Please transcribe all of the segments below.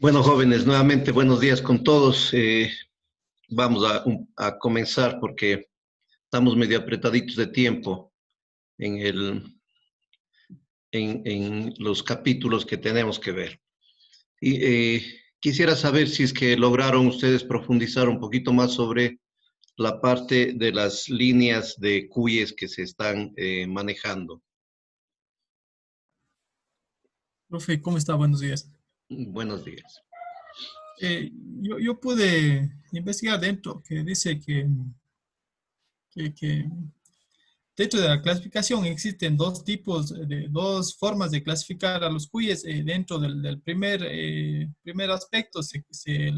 Bueno, jóvenes, nuevamente buenos días con todos. Vamos a comenzar porque estamos medio apretaditos de tiempo en en los capítulos que tenemos que ver. Y quisiera saber si es que lograron ustedes profundizar un poquito más sobre la parte de las líneas de cuyes que se están manejando. Profe, ¿cómo está? Buenos días. Buenos días. Yo pude investigar dentro que dice que dentro de la clasificación existen dos tipos, dos formas de clasificar a los cuyes. Dentro del primer aspecto se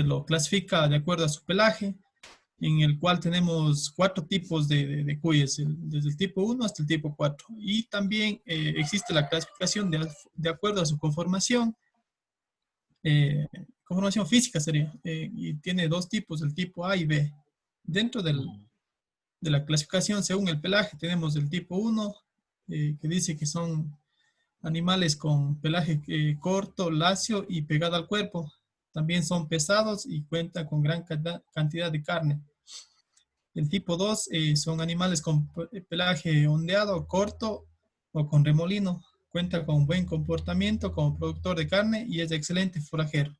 lo clasifica de acuerdo a su pelaje, en el cual tenemos cuatro tipos de cuyes, desde el tipo uno hasta el tipo 4. Y también existe la clasificación de acuerdo a su conformación. eh, Conformación física sería, y tiene dos tipos, el tipo A y B. Dentro de la clasificación según el pelaje tenemos el tipo 1, que dice que son animales con pelaje corto, lacio y pegado al cuerpo. También son pesados y cuentan con gran cantidad de carne. El tipo 2 son animales con pelaje ondeado, corto o con remolino. Cuenta con buen comportamiento como productor de carne y es excelente forajero.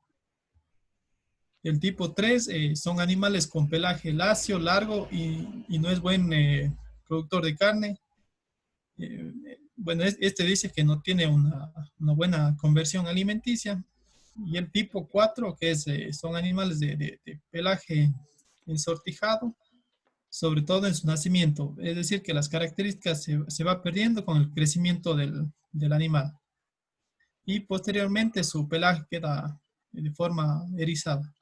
El tipo 3 son animales con pelaje lacio, largo y no es buen productor de carne. Bueno, este dice que no tiene una buena conversión alimenticia. Y el tipo 4 que son animales de pelaje ensortijado, sobre todo en su nacimiento. Es decir, que las características se va perdiendo con el crecimiento del animal. Y posteriormente su pelaje queda de forma erizada.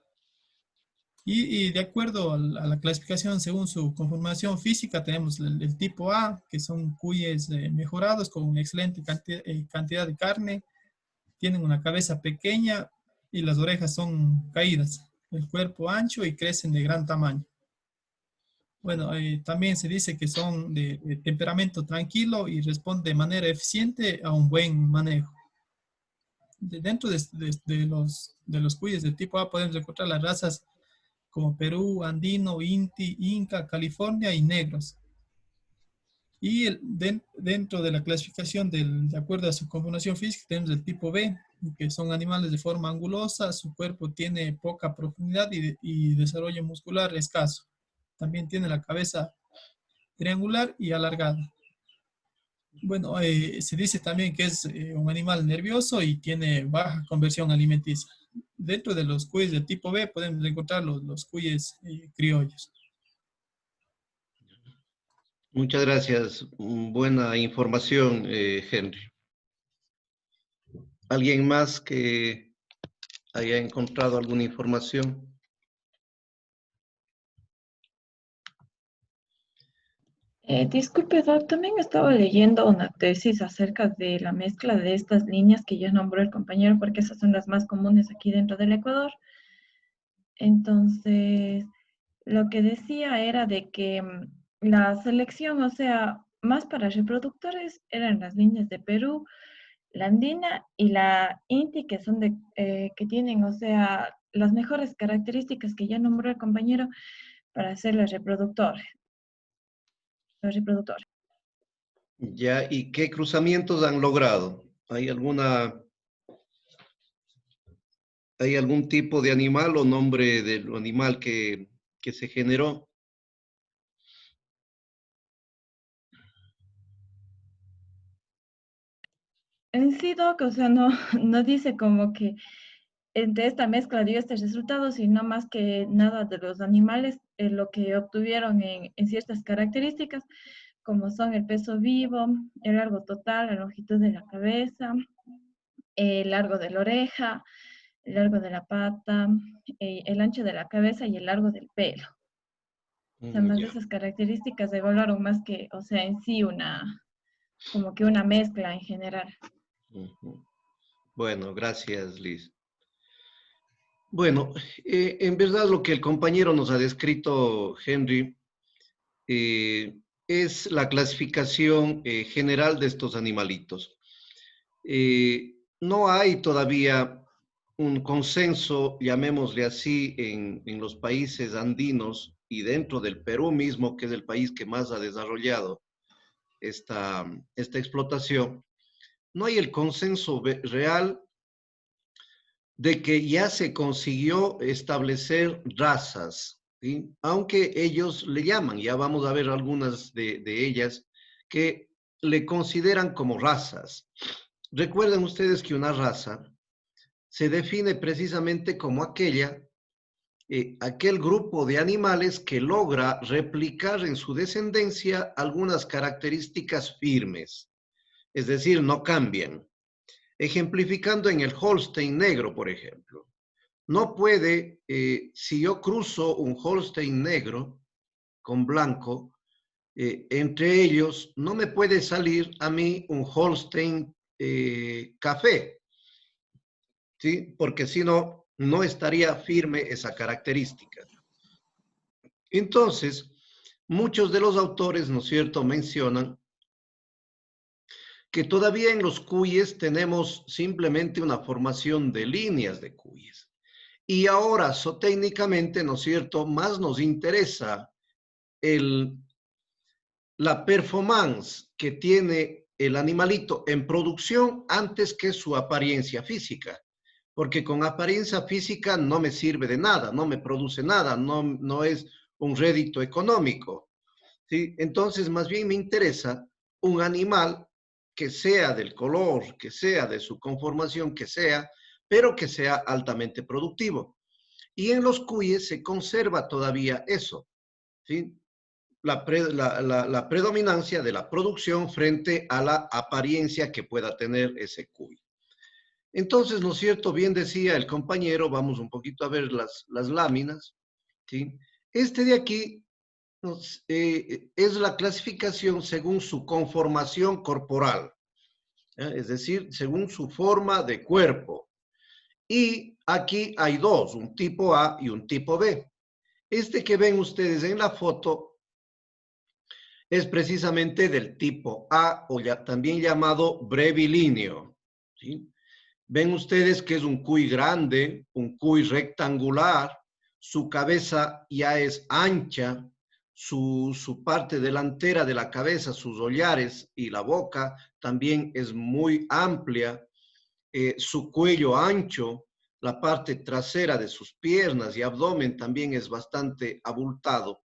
Y de acuerdo a la clasificación según su conformación física, tenemos el tipo A, que son cuyes mejorados con una excelente cantidad de carne, tienen una cabeza pequeña y las orejas son caídas, el cuerpo ancho y crecen de gran tamaño. Bueno, también se dice que son de temperamento tranquilo y responden de manera eficiente a un buen manejo. Dentro de los cuyes del tipo A podemos encontrar las razas como Perú, Andino, Inti, Inca, California y negros. Y dentro de la clasificación de acuerdo a su conformación física tenemos el tipo B, que son animales de forma angulosa, su cuerpo tiene poca profundidad y desarrollo muscular escaso. También tiene la cabeza triangular y alargada. Bueno, se dice también que es un animal nervioso y tiene baja conversión alimenticia. Dentro de los cuyes del tipo B podemos encontrar los cuyes criollos. Muchas gracias. Buena información, Henry. ¿Alguien más que haya encontrado alguna información? Disculpe, Doc, también estaba leyendo una tesis acerca de la mezcla de estas líneas que ya nombró el compañero, porque esas son las más comunes aquí dentro del Ecuador. Entonces, lo que decía era de que la selección, o sea, más para reproductores, eran las líneas de Perú, la andina y la inti, que son que tienen, o sea, las mejores características que ya nombró el compañero para ser los reproductores. Ya, ¿y qué cruzamientos han logrado? ¿Hay algún tipo de animal o nombre del animal que se generó? En sí, Doc, o sea, no, no dice como que entre esta mezcla dio este resultado, sino más que nada de los animales, lo que obtuvieron en ciertas características, como son el peso vivo, el largo total, la longitud de la cabeza, el largo de la oreja, el largo de la pata, el ancho de la cabeza y el largo del pelo. O sea, más de Ya. esas características evaluaron más que, o sea, en sí como que una mezcla en general. Ujú. Bueno, gracias, Liz. Bueno, en verdad lo que el compañero nos ha descrito, Henry, eh, es la clasificación general de estos animalitos. No hay todavía un consenso, llamémosle así, en los países andinos y dentro del Perú mismo, que es el país que más ha desarrollado esta explotación, no hay el consenso real de que ya se consiguió establecer razas, ¿sí? Aunque ellos le llaman, ya vamos a ver algunas de ellas, que le consideran como razas. Recuerden ustedes que una raza se define precisamente como aquel grupo de animales que logra replicar en su descendencia algunas características firmes, es decir, no cambian. Ejemplificando en el Holstein negro, por ejemplo. No puede, si yo cruzo un Holstein negro con blanco, entre ellos no me puede salir a mí un Holstein café, ¿sí? Porque si no, no estaría firme esa característica. Entonces, muchos de los autores, ¿no es cierto?, mencionan que todavía en los cuyes tenemos simplemente una formación de líneas de cuyes. Y ahora, zootécnicamente, ¿no es cierto?, más nos interesa la performance que tiene el animalito en producción antes que su apariencia física. Porque con apariencia física no me sirve de nada, no me produce nada, no es un rédito económico, ¿sí? Entonces, más bien me interesa un animal que sea del color, que sea de su conformación, que sea, pero que sea altamente productivo. Y en los cuyes se conserva todavía eso, ¿sí? La predominancia de la producción frente a la apariencia que pueda tener ese cuy. Entonces, ¿no es cierto? Bien decía el compañero, vamos un poquito a ver las láminas, ¿sí? Este de aquí es la clasificación según su conformación corporal, es decir, según su forma de cuerpo. Y aquí hay dos, un tipo A y un tipo B. Este que ven ustedes en la foto es precisamente del tipo A, o ya, también llamado brevilíneo, ¿sí? Ven ustedes que es un cuy grande, un cuy rectangular, su cabeza ya es ancha, su parte delantera de la cabeza, sus hollares y la boca también es muy amplia, su cuello ancho, la parte trasera de sus piernas y abdomen también es bastante abultado.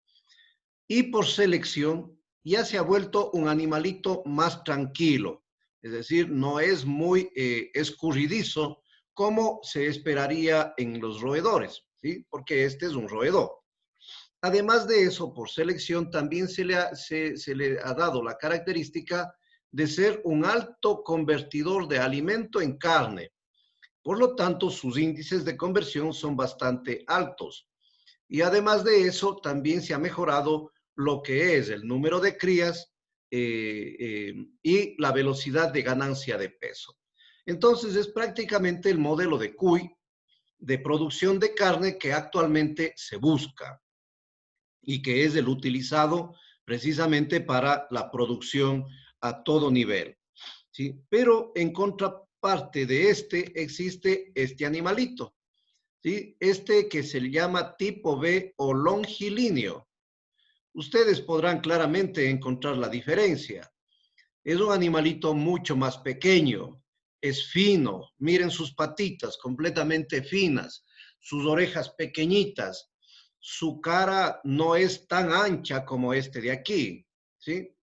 Y por selección ya se ha vuelto un animalito más tranquilo, es decir, no es muy escurridizo como se esperaría en los roedores, ¿sí? Porque este es un roedor. Además de eso, por selección también se le ha dado la característica de ser un alto convertidor de alimento en carne. Por lo tanto, sus índices de conversión son bastante altos. Y además de eso, también se ha mejorado lo que es el número de crías y la velocidad de ganancia de peso. Entonces, es prácticamente el modelo de cuy de producción de carne que actualmente se busca y que es el utilizado precisamente para la producción a todo nivel, ¿sí? Pero en contraparte de este existe este animalito, ¿sí? Este que se llama tipo B o longilíneo. Ustedes podrán claramente encontrar la diferencia. Es un animalito mucho más pequeño, es fino, miren sus patitas completamente finas, sus orejas pequeñitas, su cara no es tan ancha como este de aquí, ¿sí?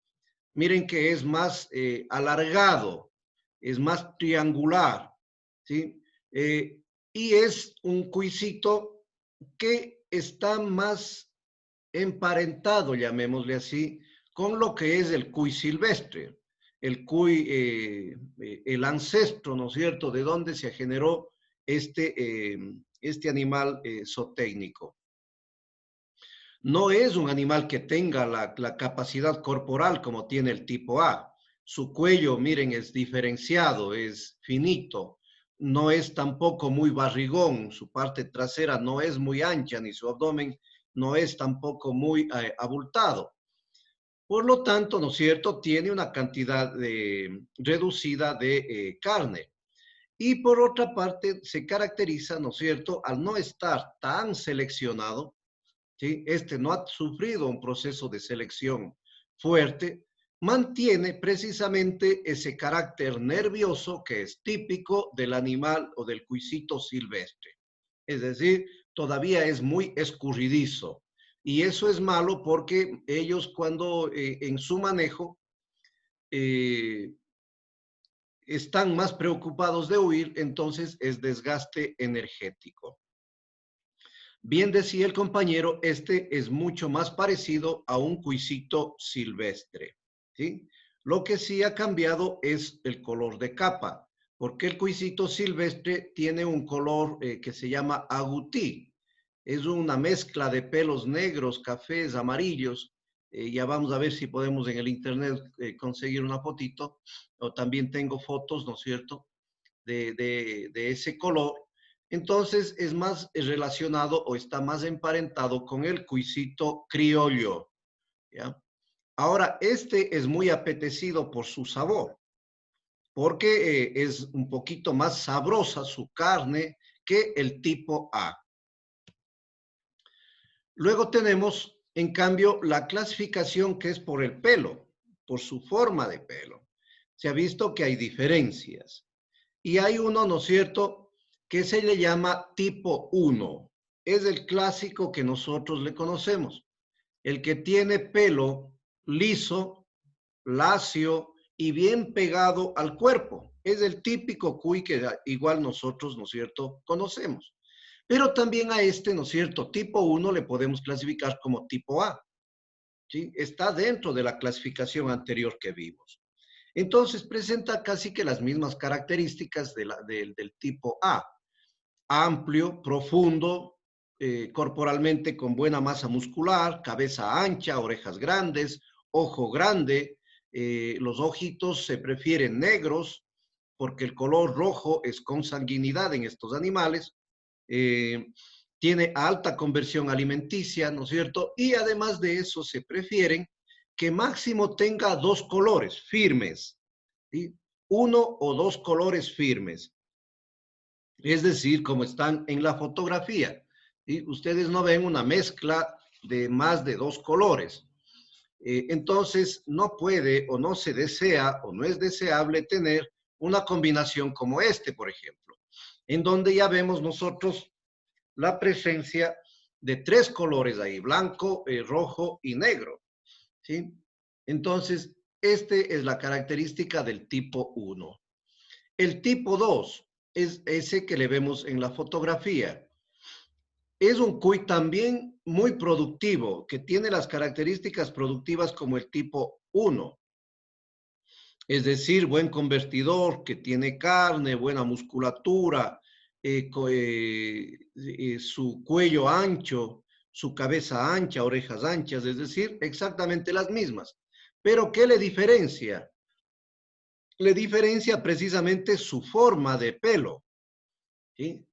Miren que es más alargado, es más triangular, ¿sí? Y es un cuisito que está más emparentado, llamémosle así, con lo que es el cuy silvestre, el cuy, el ancestro, ¿no es cierto?, de donde se generó este animal zootécnico. No es un animal que tenga la capacidad corporal como tiene el tipo A. Su cuello, miren, es diferenciado, es finito, no es tampoco muy barrigón, su parte trasera no es muy ancha, ni su abdomen no es tampoco muy abultado. Por lo tanto, ¿no es cierto?, tiene una cantidad reducida de carne. Y por otra parte, se caracteriza, ¿no es cierto?, al no estar tan seleccionado, ¿sí? Este no ha sufrido un proceso de selección fuerte, mantiene precisamente ese carácter nervioso que es típico del animal o del cuisito silvestre. Es decir, todavía es muy escurridizo. Y eso es malo porque ellos cuando en su manejo eh, están más preocupados de huir, entonces es desgaste energético. Bien decía el compañero, este es mucho más parecido a un cuisito silvestre, ¿sí? Lo que sí ha cambiado es el color de capa, porque el cuisito silvestre tiene un color que se llama agutí. Es una mezcla de pelos negros, cafés, amarillos. Ya vamos a ver si podemos en el internet conseguir una fotito, o también tengo fotos, ¿no es cierto?, de ese color. Entonces es más relacionado o está más emparentado con el cuisito criollo, ¿ya? Ahora, este es muy apetecido por su sabor, porque es un poquito más sabrosa su carne que el tipo A. Luego tenemos, en cambio, la clasificación que es por el pelo, por su forma de pelo. Se ha visto que hay diferencias. Y hay uno, ¿no es cierto?, que se le llama tipo 1. Es el clásico que nosotros le conocemos. El que tiene pelo liso, lacio y bien pegado al cuerpo. Es el típico cuy que igual nosotros, ¿no es cierto?, conocemos. Pero también a este, ¿no es cierto?, tipo 1 le podemos clasificar como tipo A, ¿sí? Está dentro de la clasificación anterior que vimos. Entonces presenta casi que las mismas características del tipo A. Amplio, profundo, corporalmente con buena masa muscular, cabeza ancha, orejas grandes, ojo grande, los ojitos se prefieren negros porque el color rojo es consanguinidad en estos animales, tiene alta conversión alimenticia, ¿no es cierto? Y además de eso se prefieren que máximo tenga dos colores firmes, ¿sí? Uno o dos colores firmes. Es decir, como están en la fotografía. ¿Sí? Ustedes no ven una mezcla de más de dos colores. Entonces, no puede o no se desea o no es deseable tener una combinación como este, por ejemplo, en donde ya vemos nosotros la presencia de tres colores ahí, blanco, rojo y negro, ¿sí? Entonces, este es la característica del tipo 1. El tipo 2 es ese que le vemos en la fotografía. Es un cuy también muy productivo, que tiene las características productivas como el tipo 1. Es decir, buen convertidor, que tiene carne, buena musculatura, su cuello ancho, su cabeza ancha, orejas anchas, es decir, exactamente las mismas. Pero ¿qué le diferencia? Le diferencia precisamente su forma de pelo, ¿sí?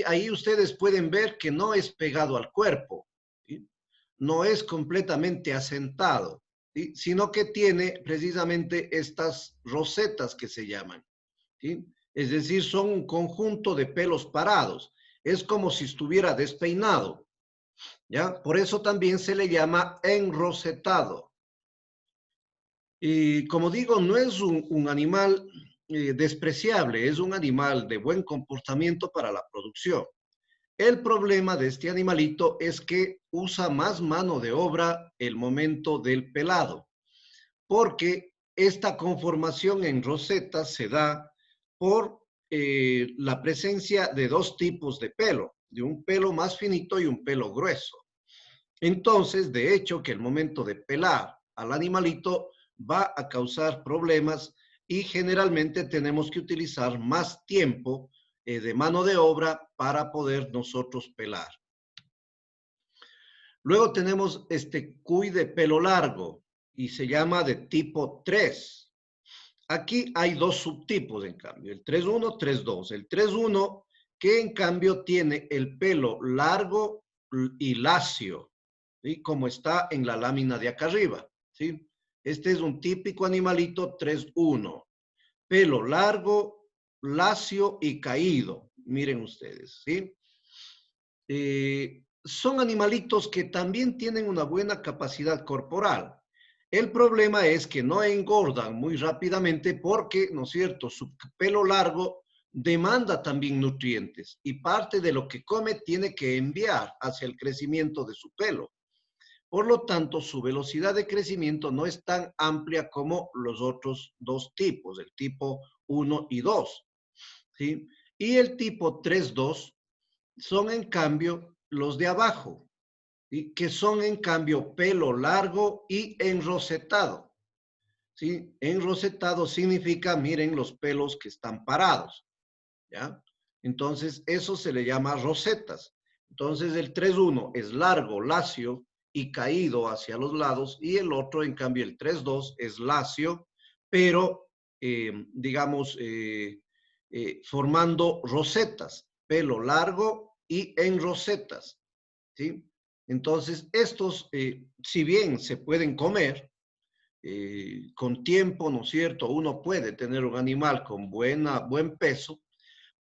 Ahí ustedes pueden ver que no es pegado al cuerpo, ¿sí? No es completamente asentado, ¿sí? Sino que tiene precisamente estas rosetas que se llaman, ¿sí? Es decir, son un conjunto de pelos parados. Es como si estuviera despeinado, ¿ya? Por eso también se le llama enrosetado. Y como digo, no es un animal despreciable, es un animal de buen comportamiento para la producción. El problema de este animalito es que usa más mano de obra el momento del pelado, porque esta conformación en roseta se da por la presencia de dos tipos de pelo, de un pelo más finito y un pelo grueso. Entonces, de hecho, que el momento de pelar al animalito va a causar problemas y generalmente tenemos que utilizar más tiempo de mano de obra para poder nosotros pelar. Luego tenemos este cuy de pelo largo y se llama de tipo 3. Aquí hay dos subtipos, en cambio, el 3.1, 3.2. El 3.1 que en cambio tiene el pelo largo y lacio, ¿sí? Como está en la lámina de acá arriba, ¿sí? Este es un típico animalito 3.1. Pelo largo, lacio y caído. Miren ustedes, ¿sí? Son animalitos que también tienen una buena capacidad corporal. El problema es que no engordan muy rápidamente porque, ¿no es cierto?, su pelo largo demanda también nutrientes y parte de lo que come tiene que enviar hacia el crecimiento de su pelo. Por lo tanto, su velocidad de crecimiento no es tan amplia como los otros dos tipos, el tipo 1 y 2, ¿sí? Y el tipo 3-2 son en cambio los de abajo, ¿sí? Que son en cambio pelo largo y enrosetado, ¿sí? Enrosetado significa, miren, los pelos que están parados, ¿ya? Entonces, eso se le llama rosetas. Entonces, el 3-1 es largo, lacio y caído hacia los lados, y el otro, en cambio, el 3-2 es lacio, pero, digamos, formando rosetas, pelo largo y en rosetas, ¿sí? Entonces, estos, si bien se pueden comer, con tiempo, ¿no es cierto? Uno puede tener un animal con buen peso,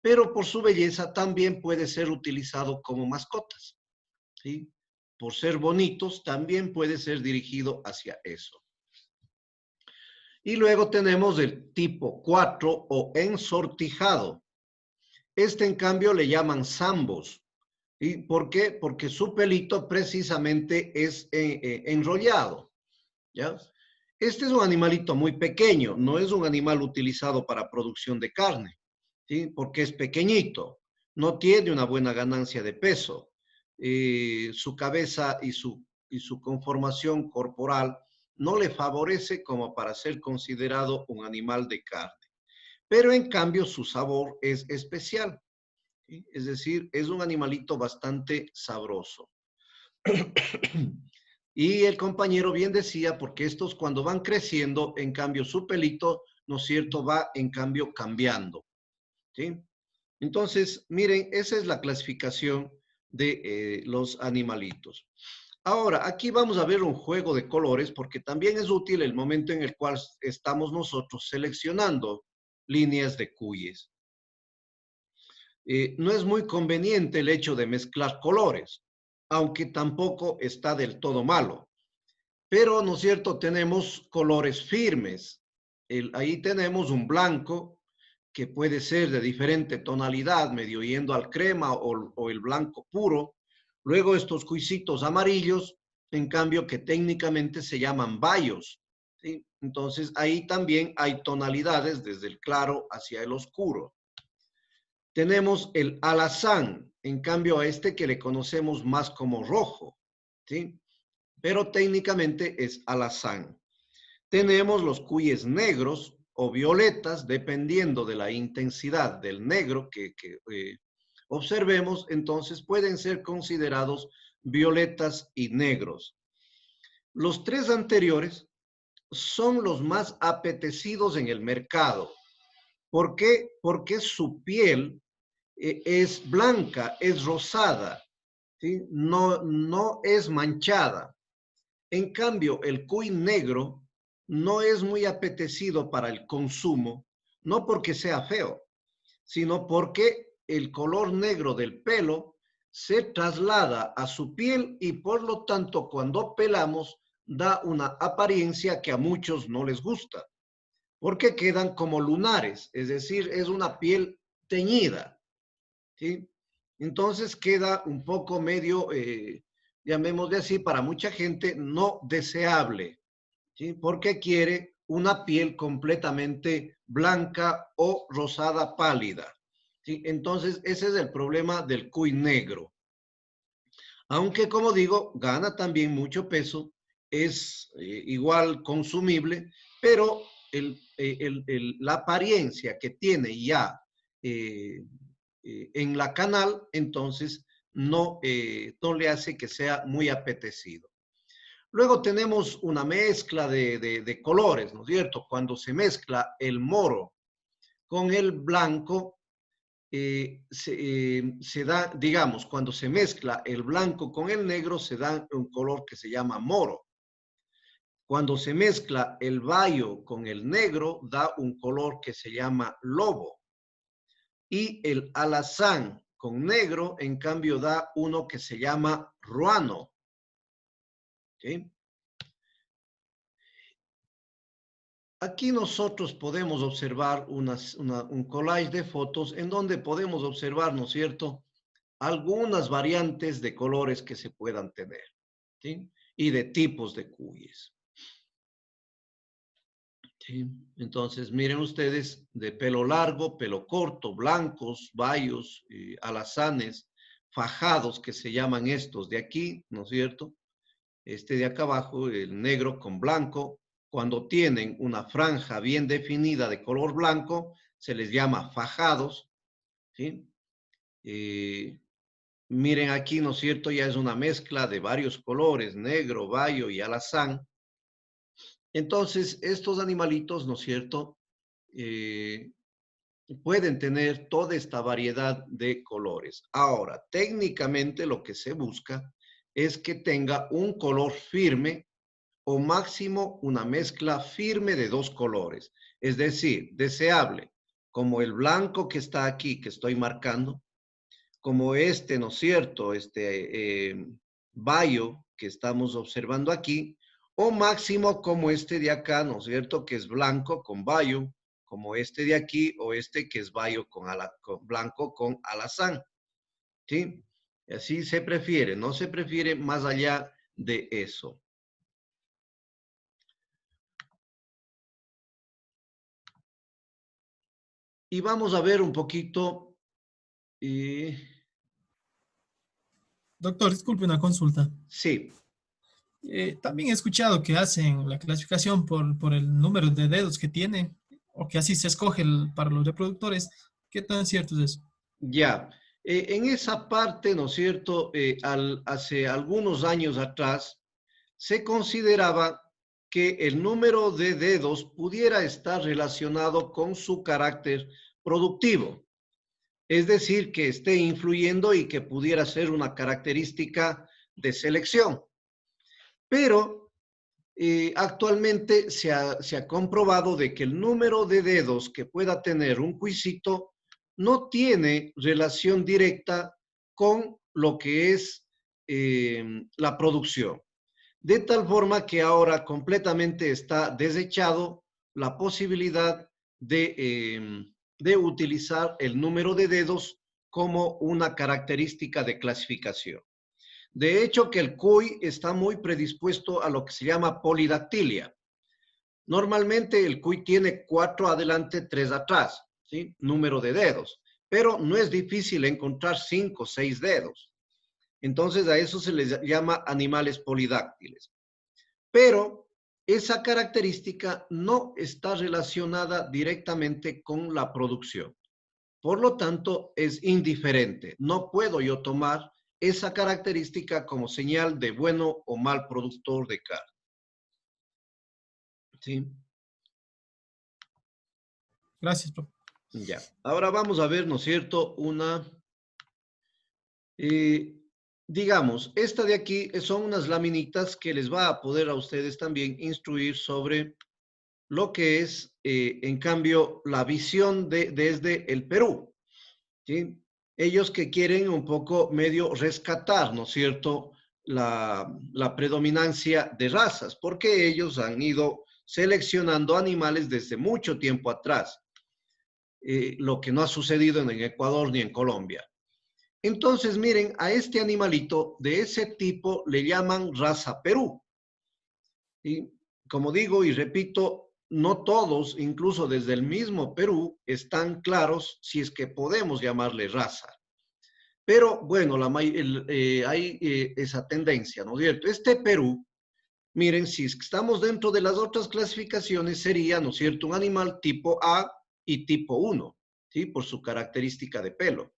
pero por su belleza también puede ser utilizado como mascotas, ¿sí? Por ser bonitos, también puede ser dirigido hacia eso. Y luego tenemos el tipo 4 o ensortijado. Este, en cambio, le llaman zambos. ¿Y por qué? Porque su pelito precisamente es enrollado, ¿ya? Este es un animalito muy pequeño, no es un animal utilizado para producción de carne, ¿sí? Porque es pequeñito, no tiene una buena ganancia de peso. Su cabeza y su conformación corporal no le favorece como para ser considerado un animal de carne. Pero en cambio su sabor es especial, ¿sí? Es decir, es un animalito bastante sabroso. Y el compañero bien decía, porque estos cuando van creciendo, en cambio su pelito, ¿no es cierto?, va en cambio cambiando, ¿sí? Entonces, miren, esa es la clasificación de los animalitos. Ahora, aquí vamos a ver un juego de colores, porque también es útil el momento en el cual estamos nosotros seleccionando líneas de cuyes. No es muy conveniente el hecho de mezclar colores, aunque tampoco está del todo malo. Pero, ¿no es cierto?, tenemos colores firmes. Ahí tenemos un blanco que puede ser de diferente tonalidad, medio yendo al crema o el blanco puro. Luego estos cuisitos amarillos, en cambio, que técnicamente se llaman bayos, ¿sí? Entonces, ahí también hay tonalidades desde el claro hacia el oscuro. Tenemos el alazán, en cambio a este que le conocemos más como rojo, ¿sí? Pero técnicamente es alazán. Tenemos los cuyes negros o violetas, dependiendo de la intensidad del negro que observemos, entonces pueden ser considerados violetas y negros. Los tres anteriores son los más apetecidos en el mercado. ¿Por qué? Porque su piel es blanca, es rosada, ¿sí? No es manchada. En cambio, el cuy negro no es muy apetecido para el consumo, no porque sea feo, sino porque el color negro del pelo se traslada a su piel y por lo tanto cuando pelamos da una apariencia que a muchos no les gusta, porque quedan como lunares, es decir, es una piel teñida, ¿sí? Entonces queda un poco medio, llamémosle así, para mucha gente no deseable, ¿sí? Porque quiere una piel completamente blanca o rosada pálida, ¿sí? Entonces ese es el problema del cuy negro. Aunque, como digo, gana también mucho peso, es igual consumible, pero la apariencia que tiene ya en la canal, entonces no le hace que sea muy apetecido. Luego tenemos una mezcla de colores, ¿no es cierto? Cuando se mezcla el moro con el blanco, se da, digamos, cuando se mezcla el blanco con el negro, se da un color que se llama moro. Cuando se mezcla el bayo con el negro, da un color que se llama lobo. Y el alazán con negro, en cambio, da uno que se llama ruano. ¿Okay? Aquí nosotros podemos observar un collage de fotos en donde podemos observar, ¿no es cierto?, algunas variantes de colores que se puedan tener, ¿sí? Y de tipos de cuyes. ¿Sí? Entonces, miren ustedes, de pelo largo, pelo corto, blancos, bayos, alazanes, fajados, que se llaman estos de aquí, ¿no es cierto? Este de acá abajo, el negro con blanco, cuando tienen una franja bien definida de color blanco, se les llama fajados, ¿sí? Miren aquí, ¿no es cierto? Ya es una mezcla de varios colores, negro, bayo y alazán. Entonces, estos animalitos, ¿no es cierto?, pueden tener toda esta variedad de colores. Ahora, técnicamente lo que se busca es que tenga un color firme o máximo una mezcla firme de dos colores. Es decir, deseable, como el blanco que está aquí, que estoy marcando, como este, ¿no es cierto?, bayo que estamos observando aquí, o máximo como este de acá, ¿no es cierto?, que es blanco con bayo, como este de aquí, o este que es bayo con blanco con alazán, ¿sí? Así se prefiere, no se prefiere más allá de eso. Y vamos a ver un poquito. Doctor, disculpe una consulta. Sí, También he escuchado que hacen la clasificación por el número de dedos que tiene, o que así se escoge para los reproductores. ¿Qué tan cierto es eso? ya. En esa parte, ¿no es cierto?, hace algunos años atrás, se consideraba que el número de dedos pudiera estar relacionado con su carácter productivo. Es decir, que esté influyendo y que pudiera ser una característica de selección. Pero actualmente se ha comprobado de que el número de dedos que pueda tener un cuisito no tiene relación directa con lo que es la producción. De tal forma que ahora completamente está desechado la posibilidad de utilizar el número de dedos como una característica de clasificación. De hecho, que el cuy está muy predispuesto a lo que se llama polidactilia. Normalmente el cuy tiene 4 adelante, 3 atrás, ¿sí? Número de dedos, pero no es difícil encontrar 5 o 6 dedos. Entonces a eso se les llama animales polidáctiles. Pero esa característica no está relacionada directamente con la producción. Por lo tanto, es indiferente. No puedo yo tomar esa característica como señal de bueno o mal productor de carne. ¿Sí? Gracias, profe. Ya. Ahora vamos a ver, ¿no es cierto?, digamos, esta de aquí son unas laminitas que les va a poder a ustedes también instruir sobre lo que es, en cambio, la visión desde el Perú, ¿sí? Ellos que quieren un poco medio rescatar, ¿no es cierto?, la predominancia de razas, porque ellos han ido seleccionando animales desde mucho tiempo atrás, lo que no ha sucedido en Ecuador ni en Colombia. Entonces, miren, a este animalito de ese tipo le llaman raza Perú. Y como digo y repito, no todos, incluso desde el mismo Perú, están claros si es que podemos llamarle raza. Pero bueno, hay esa tendencia, ¿no es cierto? Este Perú, miren, si estamos dentro de las otras clasificaciones, sería, ¿no es cierto?, un animal tipo A y tipo 1, ¿sí? Por su característica de pelo.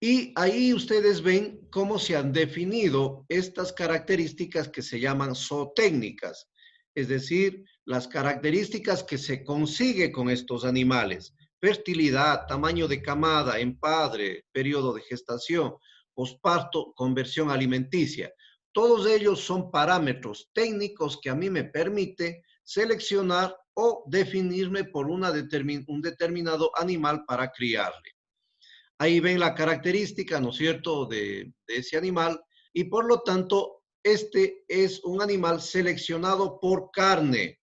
Y ahí ustedes ven cómo se han definido estas características que se llaman zootécnicas, es decir, las características que se consigue con estos animales: fertilidad, tamaño de camada, empadre, periodo de gestación, posparto, conversión alimenticia. Todos ellos son parámetros técnicos que a mí me permite seleccionar o definirme por un determinado animal para criarle. Ahí ven la característica, ¿no es cierto?, de ese animal, y por lo tanto, este es un animal seleccionado por carne,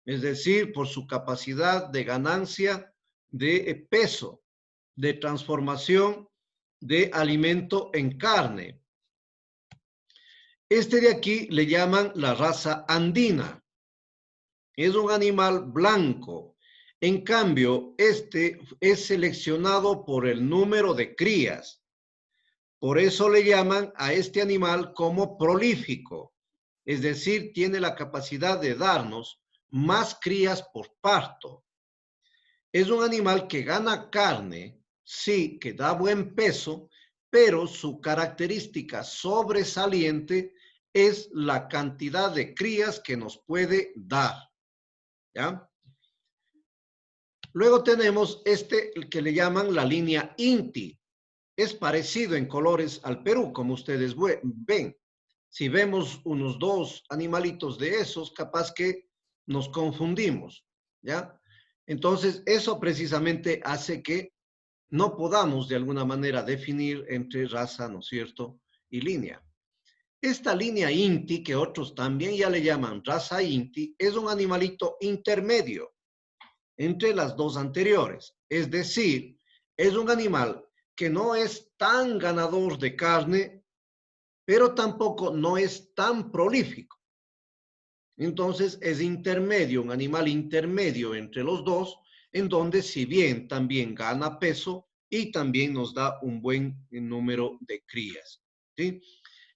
es decir, por su capacidad de ganancia de peso, de transformación de alimento en carne. Este de aquí le llaman la raza andina. Es un animal blanco. En cambio, este es seleccionado por el número de crías. Por eso le llaman a este animal como prolífico. Es decir, tiene la capacidad de darnos más crías por parto. Es un animal que gana carne, sí, que da buen peso, pero su característica sobresaliente es la cantidad de crías que nos puede dar. ¿Ya? Luego tenemos este que le llaman la línea INTI. Es parecido en colores al Perú, como ustedes ven. Si vemos unos dos animalitos de esos, capaz que nos confundimos, ¿ya? Entonces, eso precisamente hace que no podamos de alguna manera definir entre raza, ¿no es cierto?, y línea. Esta línea INTI, que otros también ya le llaman raza INTI, es un animalito intermedio entre las dos anteriores. Es decir, es un animal que no es tan ganador de carne, pero tampoco no es tan prolífico. Entonces es intermedio, un animal intermedio entre los dos, en donde si bien también gana peso y también nos da un buen número de crías, ¿sí?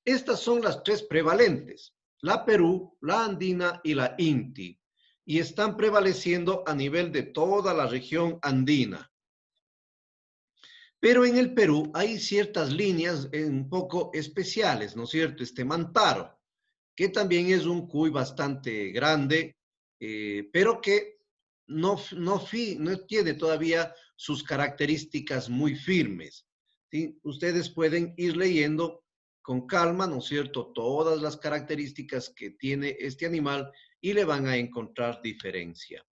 Estas son las tres prevalentes, la Perú, la andina y la INTI, y están prevaleciendo a nivel de toda la región andina. Pero en el Perú hay ciertas líneas un poco especiales, ¿no es cierto? Este Mantaro, que también es un cuy bastante grande, pero que no tiene todavía sus características muy firmes, ¿sí? Ustedes pueden ir leyendo con calma, ¿no es cierto?, todas las características que tiene este animal y le van a encontrar diferencia.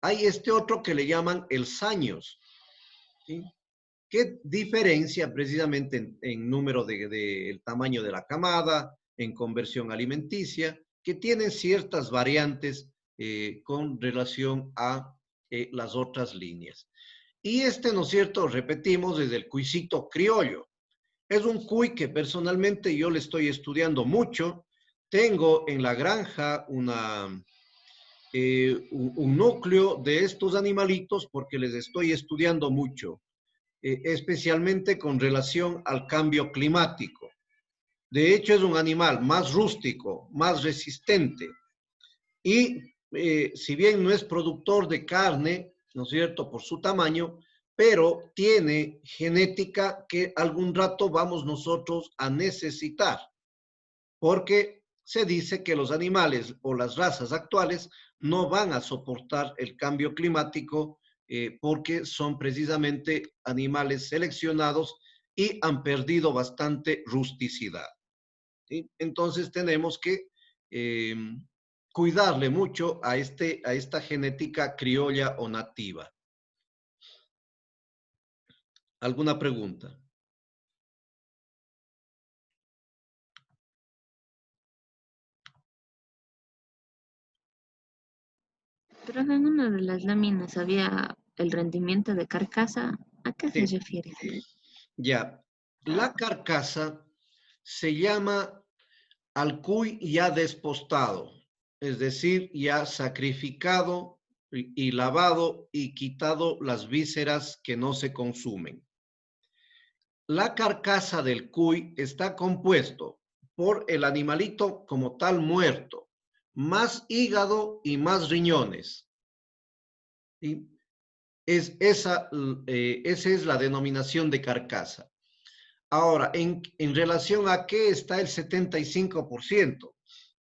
Hay este otro que le llaman el saños, ¿sí?, que diferencia precisamente en número del tamaño de la camada, en conversión alimenticia, que tienen ciertas variantes con relación a las otras líneas. Y este, ¿no es cierto?, repetimos, desde el cuisito criollo. Es un cuy que personalmente yo le estoy estudiando mucho. Tengo en la granja un núcleo de estos animalitos porque les estoy estudiando mucho, especialmente con relación al cambio climático. De hecho, es un animal más rústico, más resistente. Y si bien no es productor de carne, ¿no es cierto?, por su tamaño, pero tiene genética que algún rato vamos nosotros a necesitar, porque se dice que los animales o las razas actuales no van a soportar el cambio climático porque son precisamente animales seleccionados y han perdido bastante rusticidad, ¿sí? Entonces tenemos que cuidarle mucho a esta genética criolla o nativa. ¿Alguna pregunta? Pero en una de las láminas había el rendimiento de carcasa. ¿A qué se Sí, refiere? ya. La carcasa se llama al cuy ya despostado, es decir, ya sacrificado y lavado y quitado las vísceras que no se consumen. La carcasa del cuy está compuesto por el animalito como tal muerto, más hígado y más riñones. ¿Sí? Esa es la denominación de carcasa. Ahora, en relación a qué está el 75%,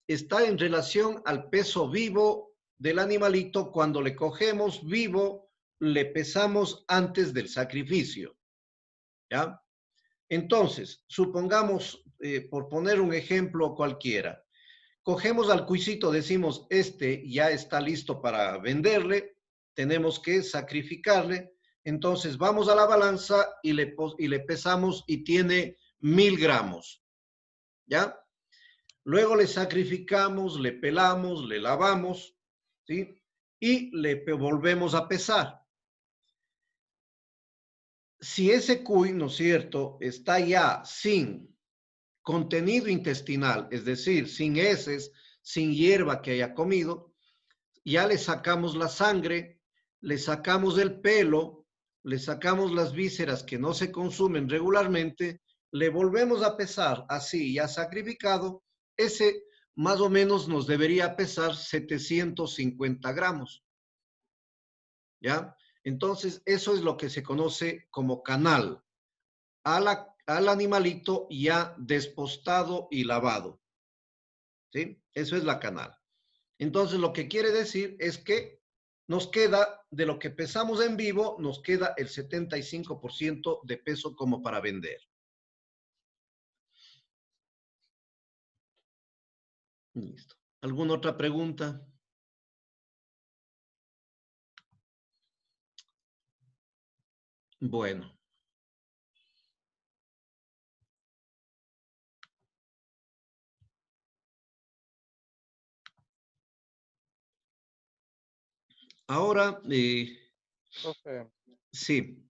está en relación al peso vivo del animalito. Cuando le cogemos vivo, le pesamos antes del sacrificio, ¿ya? Entonces, supongamos, por poner un ejemplo cualquiera, Cogemos al cuisito, decimos, este ya está listo para venderle, tenemos que sacrificarle. Entonces vamos a la balanza y le pesamos y tiene 1000 gramos, ¿ya? Luego le sacrificamos, le pelamos, le lavamos, ¿sí? Y le volvemos a pesar. Si ese cuy, ¿no es cierto?, está ya sin contenido intestinal, es decir, sin heces, sin hierba que haya comido, ya le sacamos la sangre, le sacamos el pelo, le sacamos las vísceras que no se consumen regularmente, le volvemos a pesar así ya sacrificado, ese más o menos nos debería pesar 750 gramos, ¿ya? Entonces, eso es lo que se conoce como canal, al animalito ya despostado y lavado, ¿sí? Eso es la canal. Entonces, lo que quiere decir es que nos queda, de lo que pesamos en vivo, nos queda el 75% de peso como para vender. Listo. ¿Alguna otra pregunta? Bueno. Ahora, Profe, sí,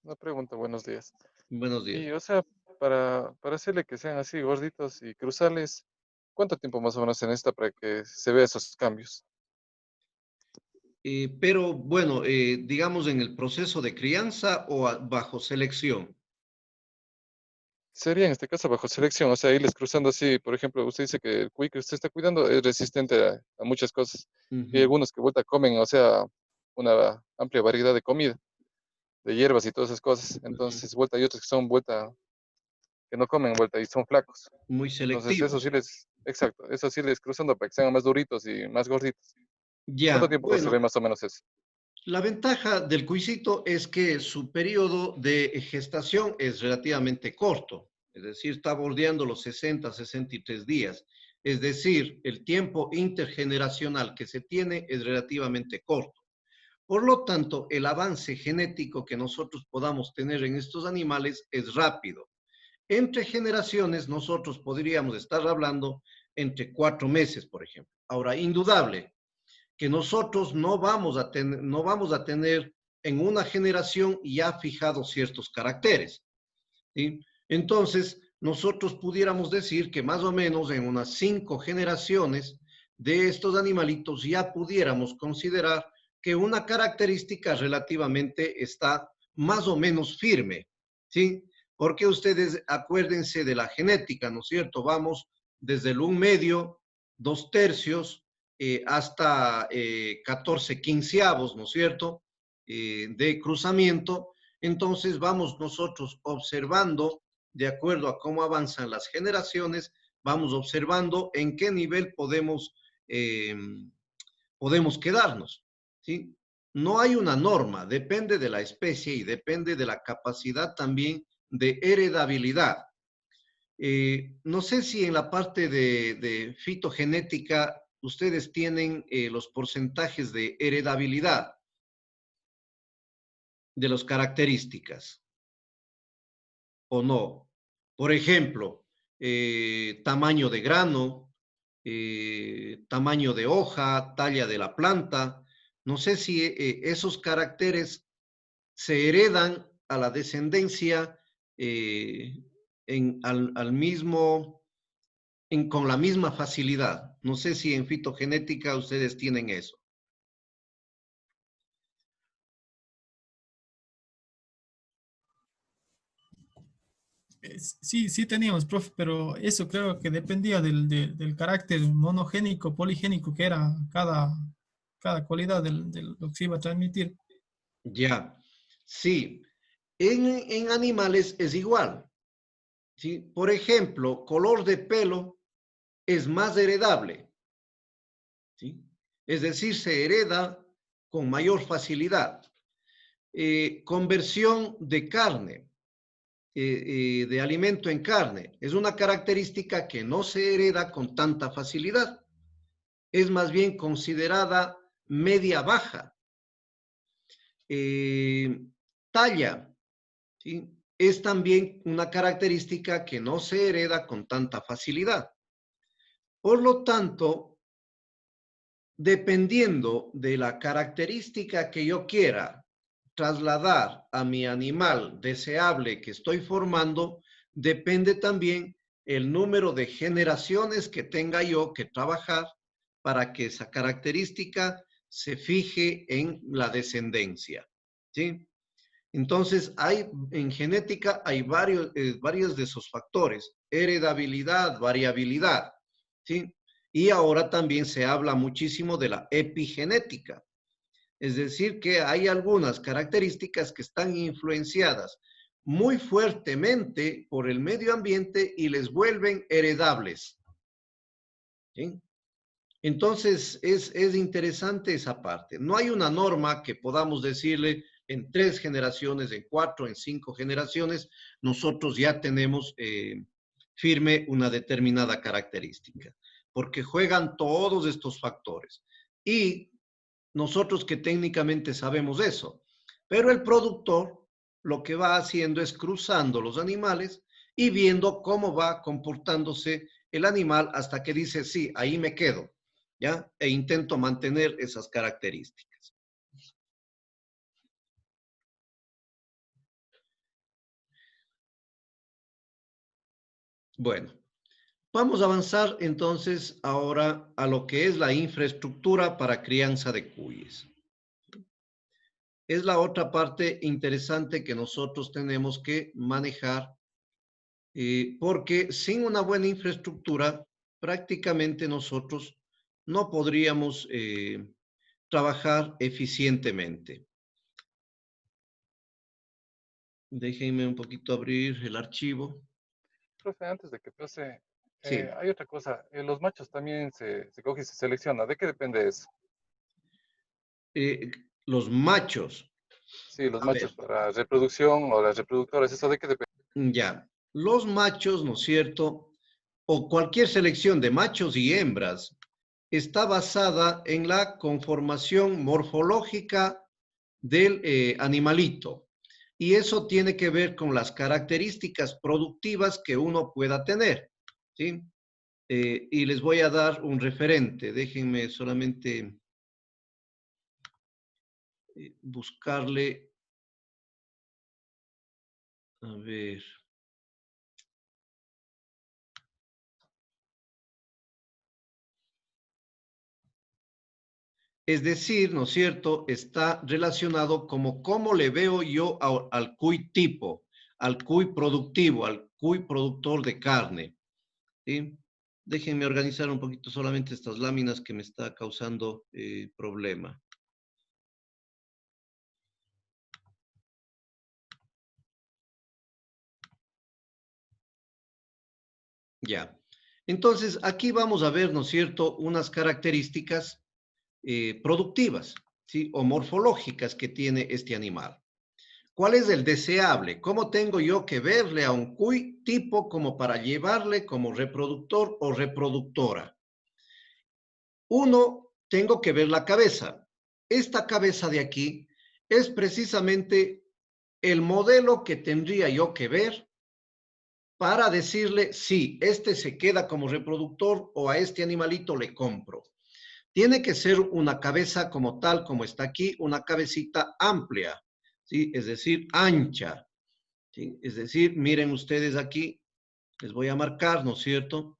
una pregunta, buenos días. buenos días. Y, o sea, para hacerle que sean así gorditos y cruzarles, ¿cuánto tiempo más o menos se necesita para que se vean esos cambios? Pero bueno, digamos en el proceso de crianza o bajo selección. Sería en este caso bajo selección, o sea, irles cruzando así, por ejemplo, usted dice que el cuy que usted está cuidando es resistente a muchas cosas. Y hay Ujú. algunos que vuelta comen, o sea, una amplia variedad de comida, de hierbas y todas esas cosas. Entonces, vuelta hay otros que son vuelta, que no comen vuelta y son flacos. Muy Entonces, eso sí selectivos. les, exacto, eso sí les cruzando para que sean más duritos y más gorditos. ¿Cuánto Ya, tiempo se ve bueno, más o menos eso? la ventaja del cuisito es que su periodo de gestación es relativamente corto, es decir, está bordeando los 60, 63 días. Es decir, el tiempo intergeneracional que se tiene es relativamente corto. Por lo tanto, el avance genético que nosotros podamos tener en estos animales es rápido. Entre generaciones, nosotros podríamos estar hablando entre 4 meses, por ejemplo. Ahora, indudable que nosotros no vamos a tener en una generación ya fijados ciertos caracteres, ¿sí? Entonces, nosotros pudiéramos decir que más o menos en unas 5 generaciones de estos animalitos ya pudiéramos considerar que una característica relativamente está más o menos firme, ¿sí? Porque ustedes acuérdense de la genética, ¿no es cierto? Vamos desde el 1/2, 2/3, hasta 14 quinceavos, ¿no es cierto? De cruzamiento. Entonces vamos nosotros observando, de acuerdo a cómo avanzan las generaciones, vamos observando en qué nivel podemos quedarnos, ¿sí? No hay una norma, depende de la especie y depende de la capacidad también de heredabilidad. No sé si en la parte de fitogenética ustedes tienen los porcentajes de heredabilidad de las características o no. Por ejemplo, tamaño de grano, tamaño de hoja, talla de la planta. No sé si esos caracteres se heredan a la descendencia al mismo, con la misma facilidad. No sé si en fitogenética ustedes tienen eso. Sí, sí teníamos, profe, pero eso creo que dependía del carácter monogénico, poligénico que era cada cualidad de lo que se iba a transmitir. Ya, sí. En animales es igual, ¿sí? Por ejemplo, color de pelo es más heredable, ¿sí? Es decir, se hereda con mayor facilidad. Conversión de carne, de alimento en carne. Es una característica que no se hereda con tanta facilidad. Es más bien considerada media-baja. Talla, ¿sí? Es también una característica que no se hereda con tanta facilidad. Por lo tanto, dependiendo de la característica que yo quiera trasladar a mi animal deseable que estoy formando, depende también el número de generaciones que tenga yo que trabajar para que esa característica se fije en la descendencia, ¿sí? Entonces, en genética hay varios de esos factores: heredabilidad, variabilidad, ¿sí? Y ahora también se habla muchísimo de la epigenética. Es decir, que hay algunas características que están influenciadas muy fuertemente por el medio ambiente y les vuelven heredables, ¿sí? Entonces, es interesante esa parte. No hay una norma que podamos decirle en 3 generaciones, en 4, en 5 generaciones, nosotros ya tenemos firme una determinada característica, porque juegan todos estos factores. Y nosotros que técnicamente sabemos eso, pero el productor lo que va haciendo es cruzando los animales y viendo cómo va comportándose el animal hasta que dice, sí, ahí me quedo, ¿ya? E intento mantener esas características. Bueno, vamos a avanzar entonces ahora a lo que es la infraestructura para crianza de cuyes. Es la otra parte interesante que nosotros tenemos que manejar, porque sin una buena infraestructura, prácticamente nosotros no podríamos trabajar eficientemente. Déjenme un poquito abrir el archivo. Profe, antes de que pase, Sí, hay otra cosa. Los machos también se coge y se selecciona. ¿De qué depende eso? los machos. Sí, los A ver, machos para reproducción o las reproductoras, ¿eso de qué depende? ya. Los machos, ¿no es cierto? O cualquier selección de machos y hembras está basada en la conformación morfológica del animalito. Y eso tiene que ver con las características productivas que uno pueda tener, ¿sí? Y les voy a dar un referente. Déjenme solamente buscarle. A ver. Es decir, ¿no es cierto?, está relacionado como cómo le veo yo al cuy tipo, al cuy productivo, al cuy productor de carne, ¿sí? Déjenme organizar un poquito solamente estas láminas que me está causando problema. Ya. Entonces, aquí vamos a ver, ¿no es cierto?, unas características productivas, ¿sí?, o morfológicas que tiene este animal. ¿Cuál es el deseable? ¿Cómo tengo yo que verle a un cuy tipo como para llevarle como reproductor o reproductora? Uno, tengo que ver la cabeza. Esta cabeza de aquí es precisamente el modelo que tendría yo que ver para decirle, sí, este se queda como reproductor o a este animalito le compro. Tiene que ser una cabeza como tal, como está aquí, una cabecita amplia, ¿sí? Es decir, ancha, ¿sí? Es decir, miren ustedes aquí, les voy a marcar, ¿no es cierto?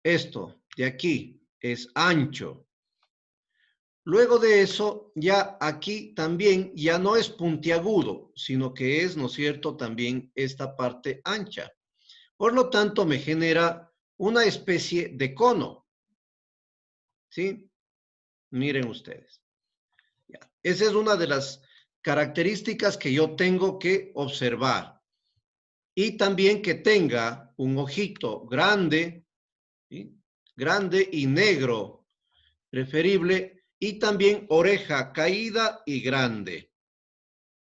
Esto de aquí es ancho. Luego de eso, ya aquí también ya no es puntiagudo, sino que es, ¿no es cierto?, también esta parte ancha. Por lo tanto, me genera una especie de cono, ¿sí? Miren ustedes. Ya. Esa es una de las características que yo tengo que observar. Y también que tenga un ojito grande, ¿sí?, grande y negro, preferible, y también oreja caída y grande.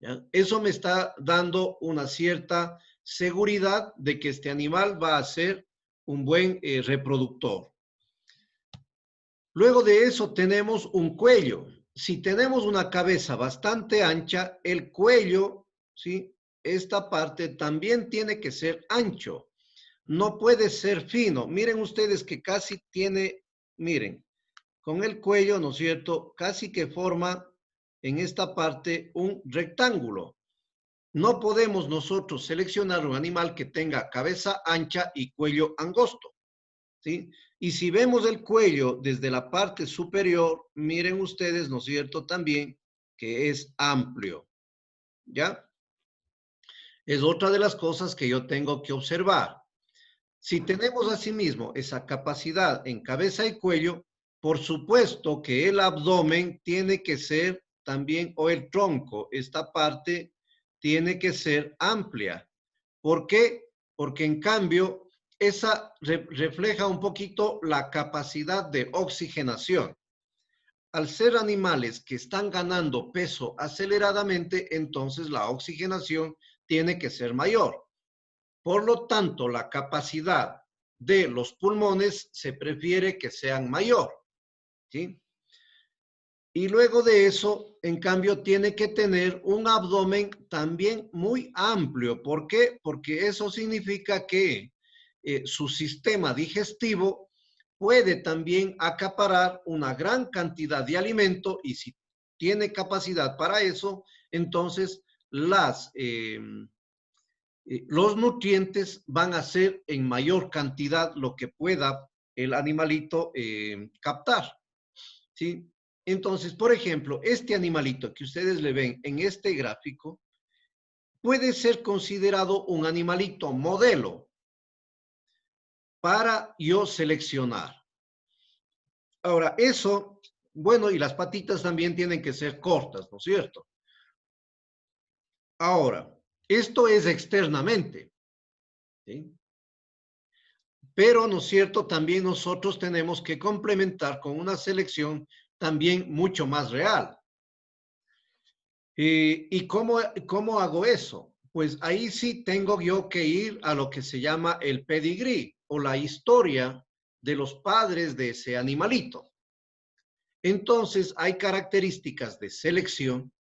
¿Ya? Eso me está dando una cierta seguridad de que este animal va a ser un buen reproductor. Luego de eso tenemos un cuello. Si tenemos una cabeza bastante ancha, el cuello, ¿sí? Esta parte también tiene que ser ancho. No puede ser fino. Miren ustedes que casi tiene, miren, con el cuello, ¿no es cierto? Casi que forma en esta parte un rectángulo. No podemos nosotros seleccionar un animal que tenga cabeza ancha y cuello angosto, ¿sí? Y si vemos el cuello desde la parte superior, miren ustedes, ¿no es cierto? También que es amplio, ¿ya? Es otra de las cosas que yo tengo que observar. Si tenemos asimismo esa capacidad en cabeza y cuello, por supuesto que el abdomen tiene que ser también, o el tronco, esta parte tiene que ser amplia. ¿Por qué? Porque en cambio, esa refleja un poquito la capacidad de oxigenación. Al ser animales que están ganando peso aceleradamente, entonces la oxigenación tiene que ser mayor. Por lo tanto, la capacidad de los pulmones se prefiere que sean mayor, ¿sí? Y luego de eso, en cambio, tiene que tener un abdomen también muy amplio. ¿Por qué? Porque eso significa que su sistema digestivo puede también acaparar una gran cantidad de alimento y si tiene capacidad para eso, entonces los nutrientes van a ser en mayor cantidad lo que pueda el animalito captar, ¿sí? Entonces, por ejemplo, este animalito que ustedes le ven en este gráfico puede ser considerado un animalito modelo para yo seleccionar. Ahora, eso, bueno, y las patitas también tienen que ser cortas, ¿no es cierto? Ahora, esto es externamente, ¿sí? Pero, ¿no es cierto? También nosotros tenemos que complementar con una selección también mucho más real. ¿Y cómo hago eso? Pues ahí sí tengo yo que ir a lo que se llama el pedigrí o la historia de los padres de ese animalito. Entonces, hay características de selección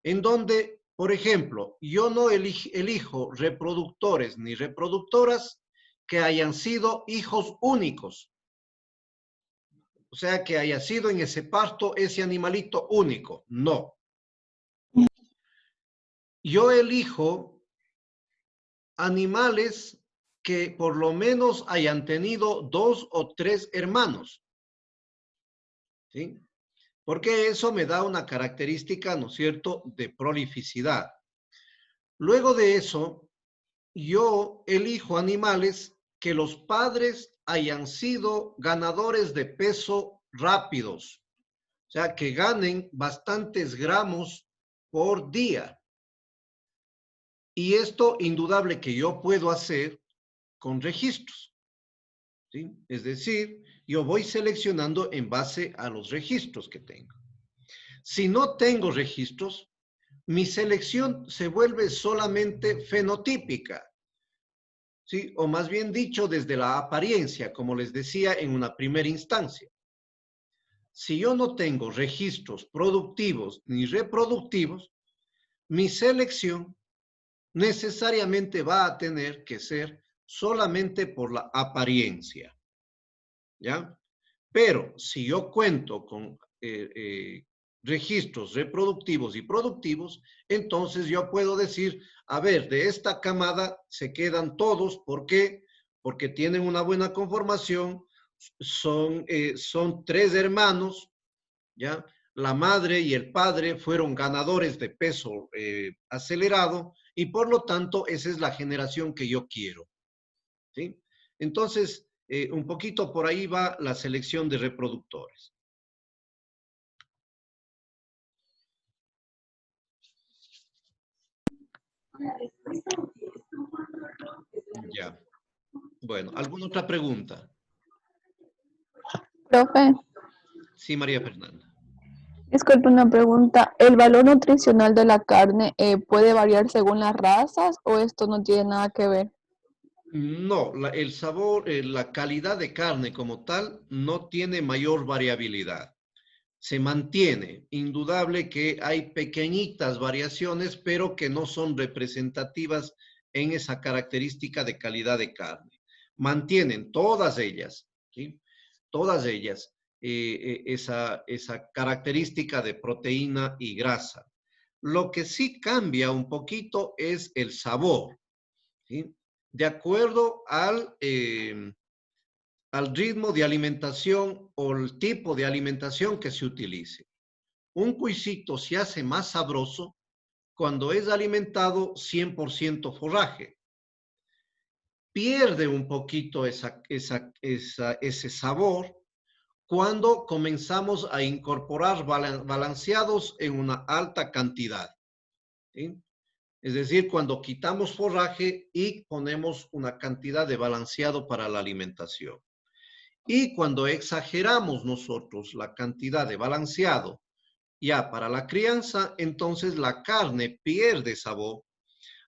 en donde, por ejemplo, yo no elijo reproductores ni reproductoras que hayan sido hijos únicos. O sea, que haya sido en ese parto ese animalito único. No. Yo elijo animales que por lo menos hayan tenido 2 o 3 hermanos. ¿Sí? Porque eso me da una característica, ¿no es cierto?, de prolificidad. Luego de eso, yo elijo animales que los padres hayan sido ganadores de peso rápidos. O sea, que ganen bastantes gramos por día. Y esto indudable que yo puedo hacer con registros, ¿sí? Es decir, yo voy seleccionando en base a los registros que tengo. Si no tengo registros, mi selección se vuelve solamente fenotípica, ¿sí? O más bien dicho, desde la apariencia, como les decía en una primera instancia. Si yo no tengo registros productivos ni reproductivos, mi selección necesariamente va a tener que ser solamente por la apariencia, ¿ya? Pero si yo cuento con registros reproductivos y productivos, entonces yo puedo decir, a ver, de esta camada se quedan todos, ¿por qué? Porque tienen una buena conformación, son 3 hermanos, ¿ya? La madre y el padre fueron ganadores de peso acelerado y por lo tanto esa es la generación que yo quiero, ¿sí? Entonces, un poquito por ahí va la selección de reproductores. Ya. Bueno, ¿alguna otra pregunta? Profe, Sí, María Fernanda. Disculpe una pregunta. ¿El valor nutricional de la carne puede variar según las razas o esto no tiene nada que ver? No, el sabor, la calidad de carne como tal no tiene mayor variabilidad. Se mantiene. Indudable que hay pequeñitas variaciones, pero que no son representativas en esa característica de calidad de carne. Mantienen todas ellas, ¿sí? Todas ellas, esa característica de proteína y grasa. Lo que sí cambia un poquito es el sabor, ¿sí? De acuerdo al ritmo de alimentación o el tipo de alimentación que se utilice. Un cuisito se hace más sabroso cuando es alimentado 100% forraje. Pierde un poquito ese sabor cuando comenzamos a incorporar balanceados en una alta cantidad, ¿sí? Es decir, cuando quitamos forraje y ponemos una cantidad de balanceado para la alimentación. Y cuando exageramos nosotros la cantidad de balanceado ya para la crianza, entonces la carne pierde sabor.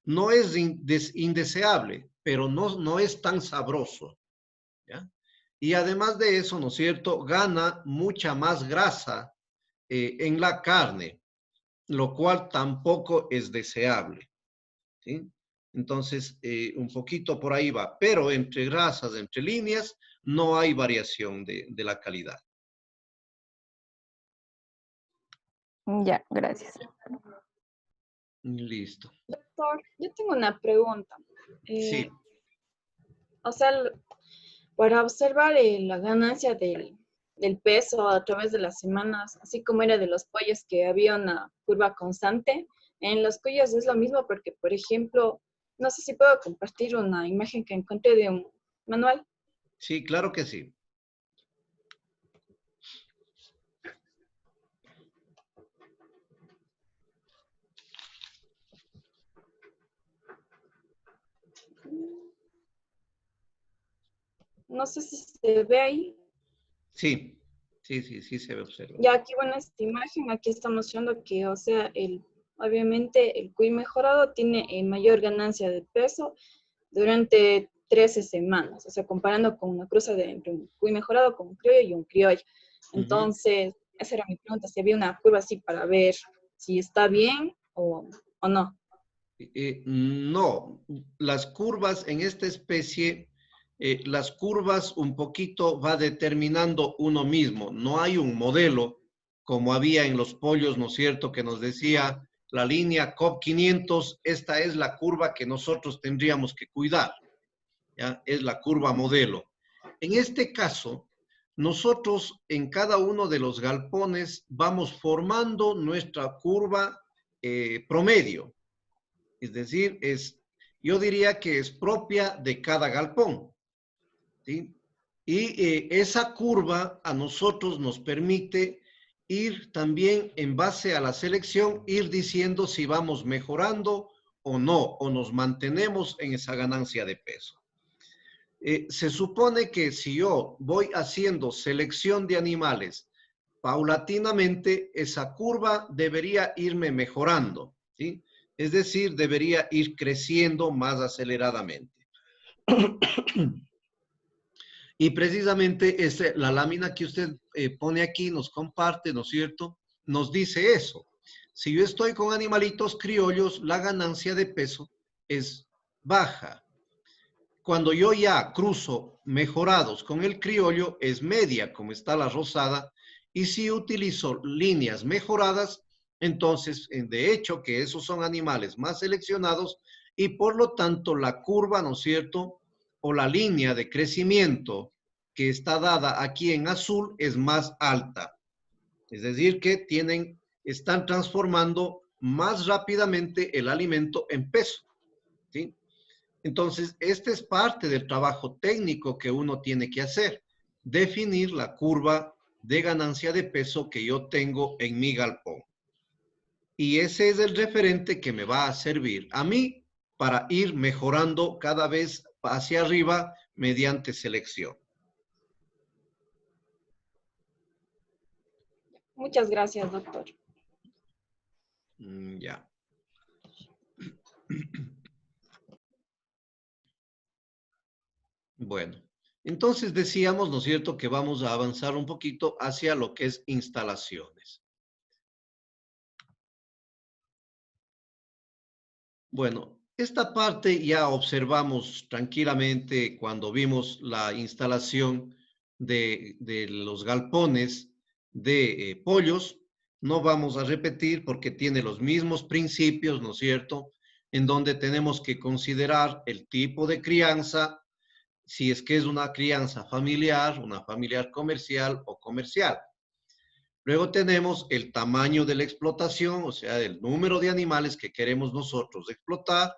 No es indeseable, pero no es tan sabroso, ¿ya? Y además de eso, ¿no es cierto?, gana mucha más grasa en la carne, lo cual tampoco es deseable, ¿sí? Entonces, un poquito por ahí va, pero entre grasas, entre líneas, no hay variación de la calidad. Ya, gracias. Listo. Doctor, yo tengo una pregunta. Sí. O sea, para observar la ganancia del peso a través de las semanas, así como era de los pollos que había una curva constante, en los cuyos es lo mismo porque, por ejemplo, no sé si puedo compartir una imagen que encontré de un manual. Sí, claro que sí. No sé si se ve ahí. Sí, sí se observa. Ya aquí, bueno, esta imagen, aquí está mostrando que, o sea, obviamente el cuy mejorado tiene mayor ganancia de peso durante 13 semanas, o sea, comparando con una cruza entre un cuy mejorado con un criollo y un criollo. Entonces, esa era mi pregunta, si había una curva así para ver si está bien o no. No, las curvas en esta especie, las curvas un poquito va determinando uno mismo. No hay un modelo como había en los pollos, ¿no es cierto?, que nos decía la línea COP 500, esta es la curva que nosotros tendríamos que cuidar, ¿ya? Es la curva modelo. En este caso, nosotros en cada uno de los galpones vamos formando nuestra curva promedio. Es decir, yo diría que es propia de cada galpón, ¿sí? Y esa curva a nosotros nos permite ir también en base a la selección, ir diciendo si vamos mejorando o no, o nos mantenemos en esa ganancia de peso. Se supone que si yo voy haciendo selección de animales paulatinamente, esa curva debería irme mejorando, ¿sí? Es decir, debería ir creciendo más aceleradamente. Y precisamente la lámina que usted pone aquí, nos comparte, ¿no es cierto?, nos dice eso. Si yo estoy con animalitos criollos, la ganancia de peso es baja. Cuando yo ya cruzo mejorados con el criollo, es media, como está la rosada, y si utilizo líneas mejoradas, entonces, de hecho, que esos son animales más seleccionados y por lo tanto la curva, ¿no es cierto?, o la línea de crecimiento que está dada aquí en azul es más alta. Es decir, que están transformando más rápidamente el alimento en peso, ¿sí? Entonces, este es parte del trabajo técnico que uno tiene que hacer, definir la curva de ganancia de peso que yo tengo en mi galpón. Y ese es el referente que me va a servir a mí para ir mejorando cada vez hacia arriba mediante selección. Muchas gracias, doctor. Ya. Bueno, entonces decíamos, ¿no es cierto?, que vamos a avanzar un poquito hacia lo que es instalaciones. Bueno, esta parte ya observamos tranquilamente cuando vimos la instalación de los galpones de pollos. No vamos a repetir porque tiene los mismos principios, ¿no es cierto?, en donde tenemos que considerar el tipo de crianza, si es que es una crianza familiar, una familiar comercial o comercial. Luego tenemos el tamaño de la explotación, o sea, el número de animales que queremos nosotros explotar,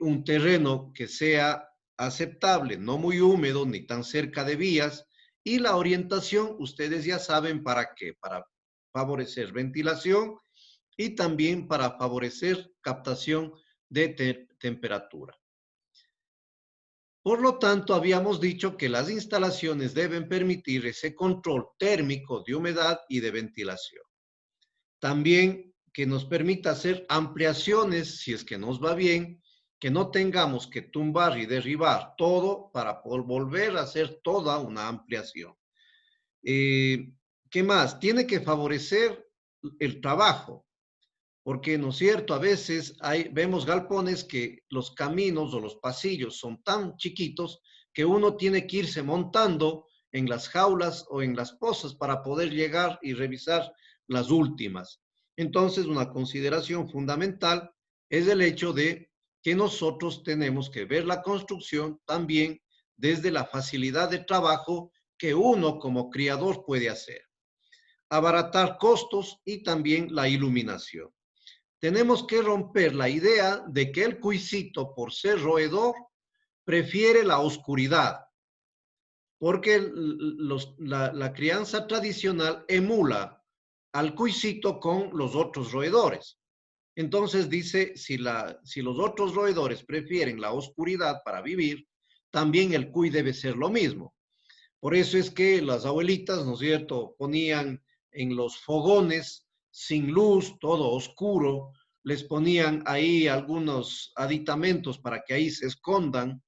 un terreno que sea aceptable, no muy húmedo ni tan cerca de vías, y la orientación, ustedes ya saben para qué, para favorecer ventilación y también para favorecer captación de temperatura. Por lo tanto, habíamos dicho que las instalaciones deben permitir ese control térmico de humedad y de ventilación. También que nos permita hacer ampliaciones, si es que nos va bien, que no tengamos que tumbar y derribar todo para volver a hacer toda una ampliación. ¿Qué más? Tiene que favorecer el trabajo. Porque, ¿no es cierto?, a veces vemos galpones que los caminos o los pasillos son tan chiquitos que uno tiene que irse montando en las jaulas o en las pozas para poder llegar y revisar las últimas. Entonces, una consideración fundamental es el hecho de que nosotros tenemos que ver la construcción también desde la facilidad de trabajo que uno como criador puede hacer. Abaratar costos y también la iluminación. Tenemos que romper la idea de que el cuisito, por ser roedor, prefiere la oscuridad, porque la crianza tradicional emula al cuisito con los otros roedores. Entonces dice, si los otros roedores prefieren la oscuridad para vivir, también el cuy debe ser lo mismo. Por eso es que las abuelitas, ¿no es cierto?, ponían en los fogones sin luz, todo oscuro, les ponían ahí algunos aditamentos para que ahí se escondan,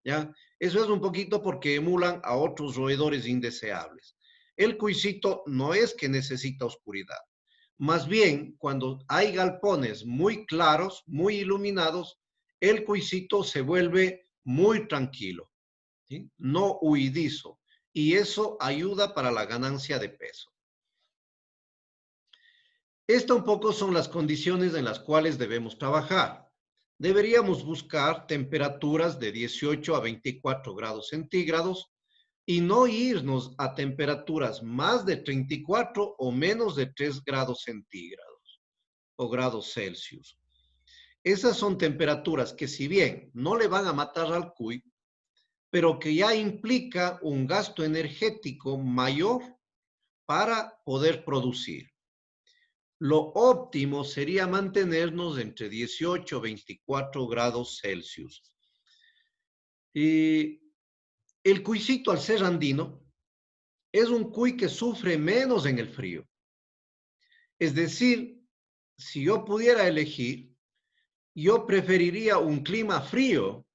¿ya? Eso es un poquito porque emulan a otros roedores indeseables. El cuisito no es que necesita oscuridad. Más bien, cuando hay galpones muy claros, muy iluminados, el cuisito se vuelve muy tranquilo, ¿sí?, no huidizo. Y eso ayuda para la ganancia de peso. Estas un poco son las condiciones en las cuales debemos trabajar. Deberíamos buscar temperaturas de 18 a 24 grados centígrados y no irnos a temperaturas más de 34 o menos de 3 grados centígrados o grados Celsius. Esas son temperaturas que, si bien no le van a matar al cuy, pero que ya implica un gasto energético mayor para poder producir. Lo óptimo sería mantenernos entre 18 y 24 grados Celsius. Y el cuisito, al ser andino, es un cuy que sufre menos en el frío. Es decir, si yo pudiera elegir, yo preferiría un clima frío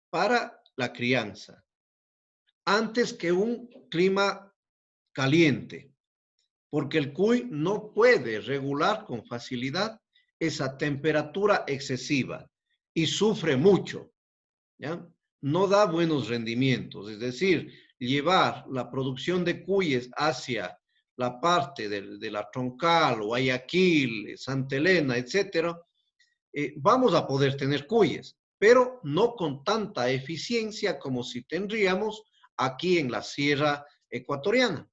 para la crianza, antes que un clima caliente, porque el cuy no puede regular con facilidad esa temperatura excesiva y sufre mucho, ¿ya? No da buenos rendimientos, es decir, llevar la producción de cuyes hacia la parte de la Troncal, Guayaquil, Santa Elena, etcétera, vamos a poder tener cuyes, pero no con tanta eficiencia como si tendríamos aquí en la sierra ecuatoriana,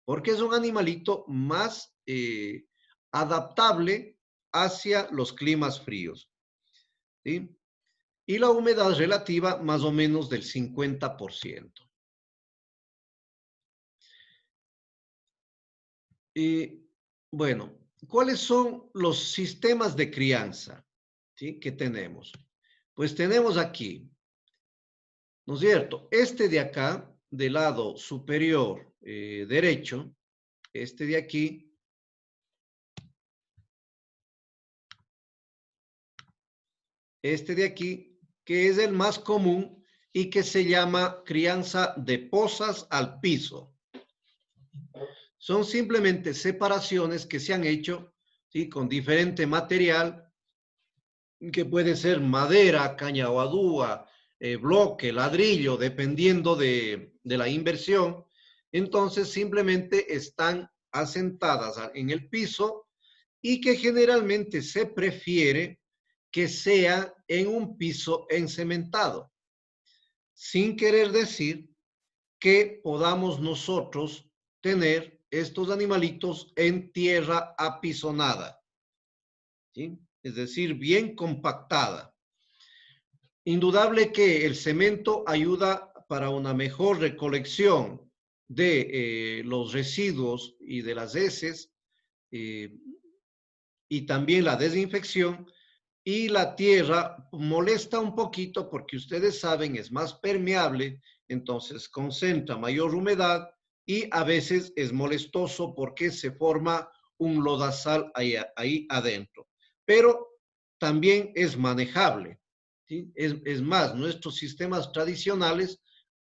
porque es un animalito más adaptable hacia los climas fríos, ¿sí? Y la humedad relativa más o menos del 50%. Y bueno, ¿cuáles son los sistemas de crianza, ¿sí?, que tenemos? Pues tenemos aquí, ¿no es cierto? Este de acá, del lado superior derecho, este de aquí, que es el más común y que se llama crianza de posas al piso. Son simplemente separaciones que se han hecho, ¿sí?, con diferente material, que puede ser madera, caña o adúa, bloque, ladrillo, dependiendo de la inversión. Entonces simplemente están asentadas en el piso y que generalmente se prefiere que sea en un piso encementado, sin querer decir que podamos nosotros tener estos animalitos en tierra apisonada, ¿sí? Es decir, bien compactada. Indudable que el cemento ayuda para una mejor recolección de los residuos y de las heces, y también la desinfección, y la tierra molesta un poquito porque ustedes saben es más permeable, entonces concentra mayor humedad y a veces es molestoso porque se forma un lodazal ahí adentro. Pero también es manejable, ¿sí? Es más, nuestros sistemas tradicionales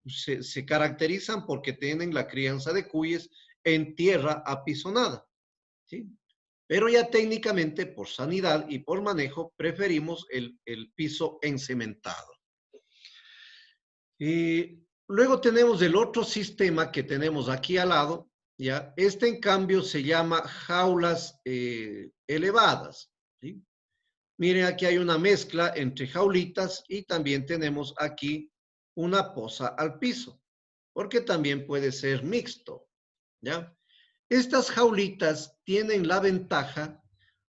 se caracterizan porque tienen la crianza de cuyes en tierra apisonada, ¿sí? Pero ya técnicamente, por sanidad y por manejo, preferimos el piso encementado. Y luego tenemos el otro sistema que tenemos aquí al lado, ¿ya? Este, en cambio, se llama jaulas elevadas, ¿sí? Miren, aquí hay una mezcla entre jaulitas y también tenemos aquí una posa al piso, porque también puede ser mixto, ¿ya? Estas jaulitas tienen la ventaja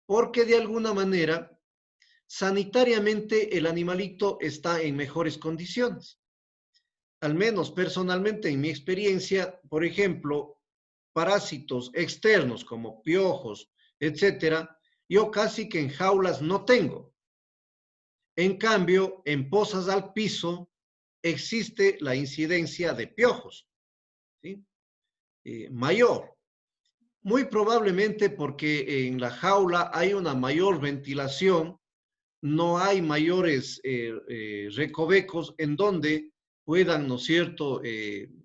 porque de alguna manera sanitariamente el animalito está en mejores condiciones. Al menos personalmente en mi experiencia, por ejemplo, parásitos externos como piojos, etcétera, yo casi que en jaulas no tengo. En cambio, en posas al piso existe la incidencia de piojos, ¿sí? Mayor. Muy probablemente porque en la jaula hay una mayor ventilación, no hay mayores recovecos en donde puedan, ¿no es cierto?,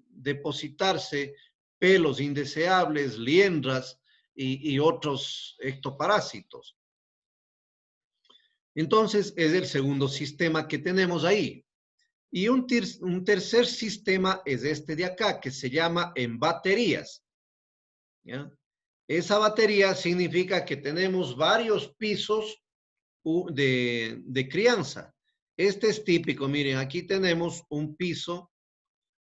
depositarse pelos indeseables, liendras y otros ectoparásitos. Entonces, es el segundo sistema que tenemos ahí. Y un tercer sistema es este de acá, que se llama en baterías, ¿ya? Esa batería significa que tenemos varios pisos de crianza. Este es típico, miren, aquí tenemos un piso,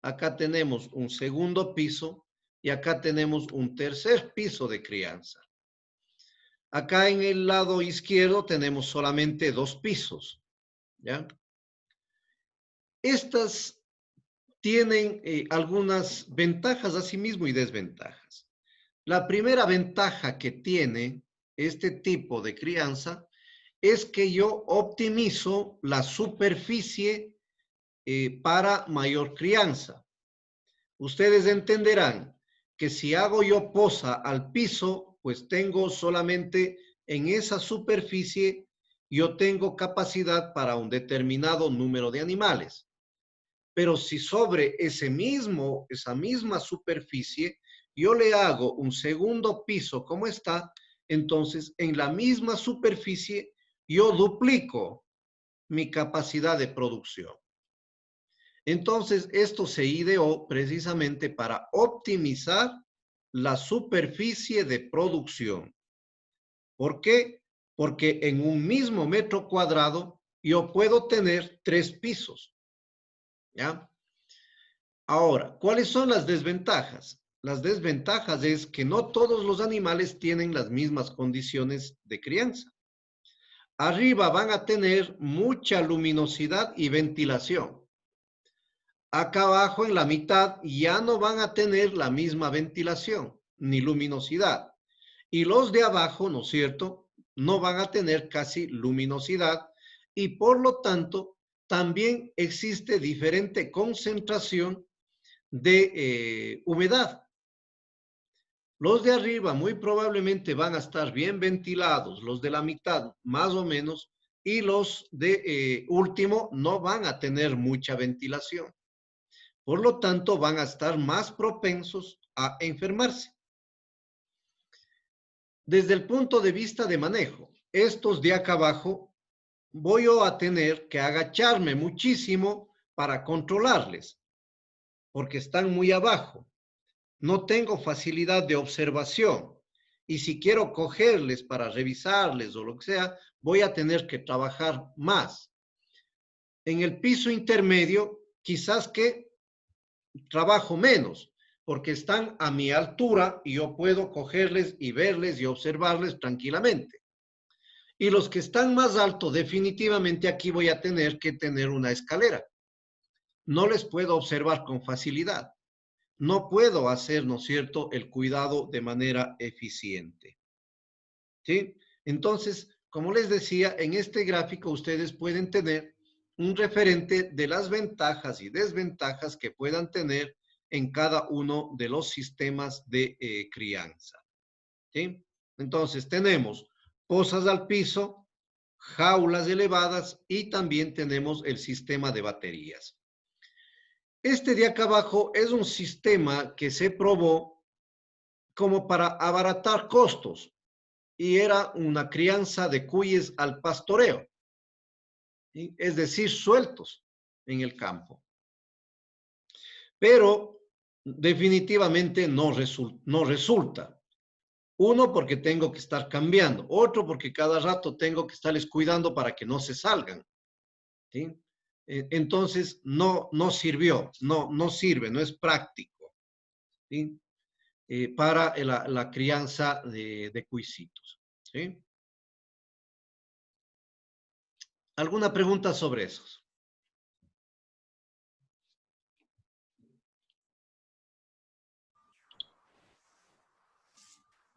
acá tenemos un segundo piso y acá tenemos un tercer piso de crianza. Acá en el lado izquierdo tenemos solamente 2 pisos, ¿ya? Estas tienen algunas ventajas asimismo y desventajas. La primera ventaja que tiene este tipo de crianza es que yo optimizo la superficie para mayor crianza. Ustedes entenderán que si hago yo posa al piso, pues tengo solamente en esa superficie, yo tengo capacidad para un determinado número de animales. Pero si sobre esa misma superficie, yo le hago un segundo piso como está, entonces en la misma superficie yo duplico mi capacidad de producción. Entonces, esto se ideó precisamente para optimizar la superficie de producción. ¿Por qué? Porque en un mismo metro cuadrado yo puedo tener 3 pisos, ¿ya? Ahora, ¿cuáles son las desventajas? Las desventajas es que no todos los animales tienen las mismas condiciones de crianza. Arriba van a tener mucha luminosidad y ventilación. Acá abajo en la mitad ya no van a tener la misma ventilación ni luminosidad. Y los de abajo, ¿no es cierto?, no van a tener casi luminosidad y por lo tanto también existe diferente concentración de humedad. Los de arriba muy probablemente van a estar bien ventilados, los de la mitad más o menos, y los de último no van a tener mucha ventilación. Por lo tanto, van a estar más propensos a enfermarse. Desde el punto de vista de manejo, estos de acá abajo, voy a tener que agacharme muchísimo para controlarles, porque están muy abajo. No tengo facilidad de observación. Y si quiero cogerles para revisarles o lo que sea, voy a tener que trabajar más. En el piso intermedio, quizás que trabajo menos, porque están a mi altura y yo puedo cogerles y verles y observarles tranquilamente. Y los que están más altos, definitivamente aquí voy a tener que tener una escalera. No les puedo observar con facilidad. No puedo hacer, ¿no es cierto?, el cuidado de manera eficiente. ¿Sí? Entonces, como les decía, en este gráfico ustedes pueden tener un referente de las ventajas y desventajas que puedan tener en cada uno de los sistemas de crianza. ¿Sí? Entonces, tenemos pozas al piso, jaulas elevadas y también tenemos el sistema de baterías. Este de acá abajo es un sistema que se probó como para abaratar costos y era una crianza de cuyes al pastoreo, ¿sí? Es decir, sueltos en el campo. Pero definitivamente no resulta. Uno, porque tengo que estar cambiando. Otro, porque cada rato tengo que estarles cuidando para que no se salgan. ¿Sí? Entonces, no sirvió, no sirve, no es práctico, ¿sí? Para la crianza de cuisitos, ¿sí? ¿Alguna pregunta sobre eso?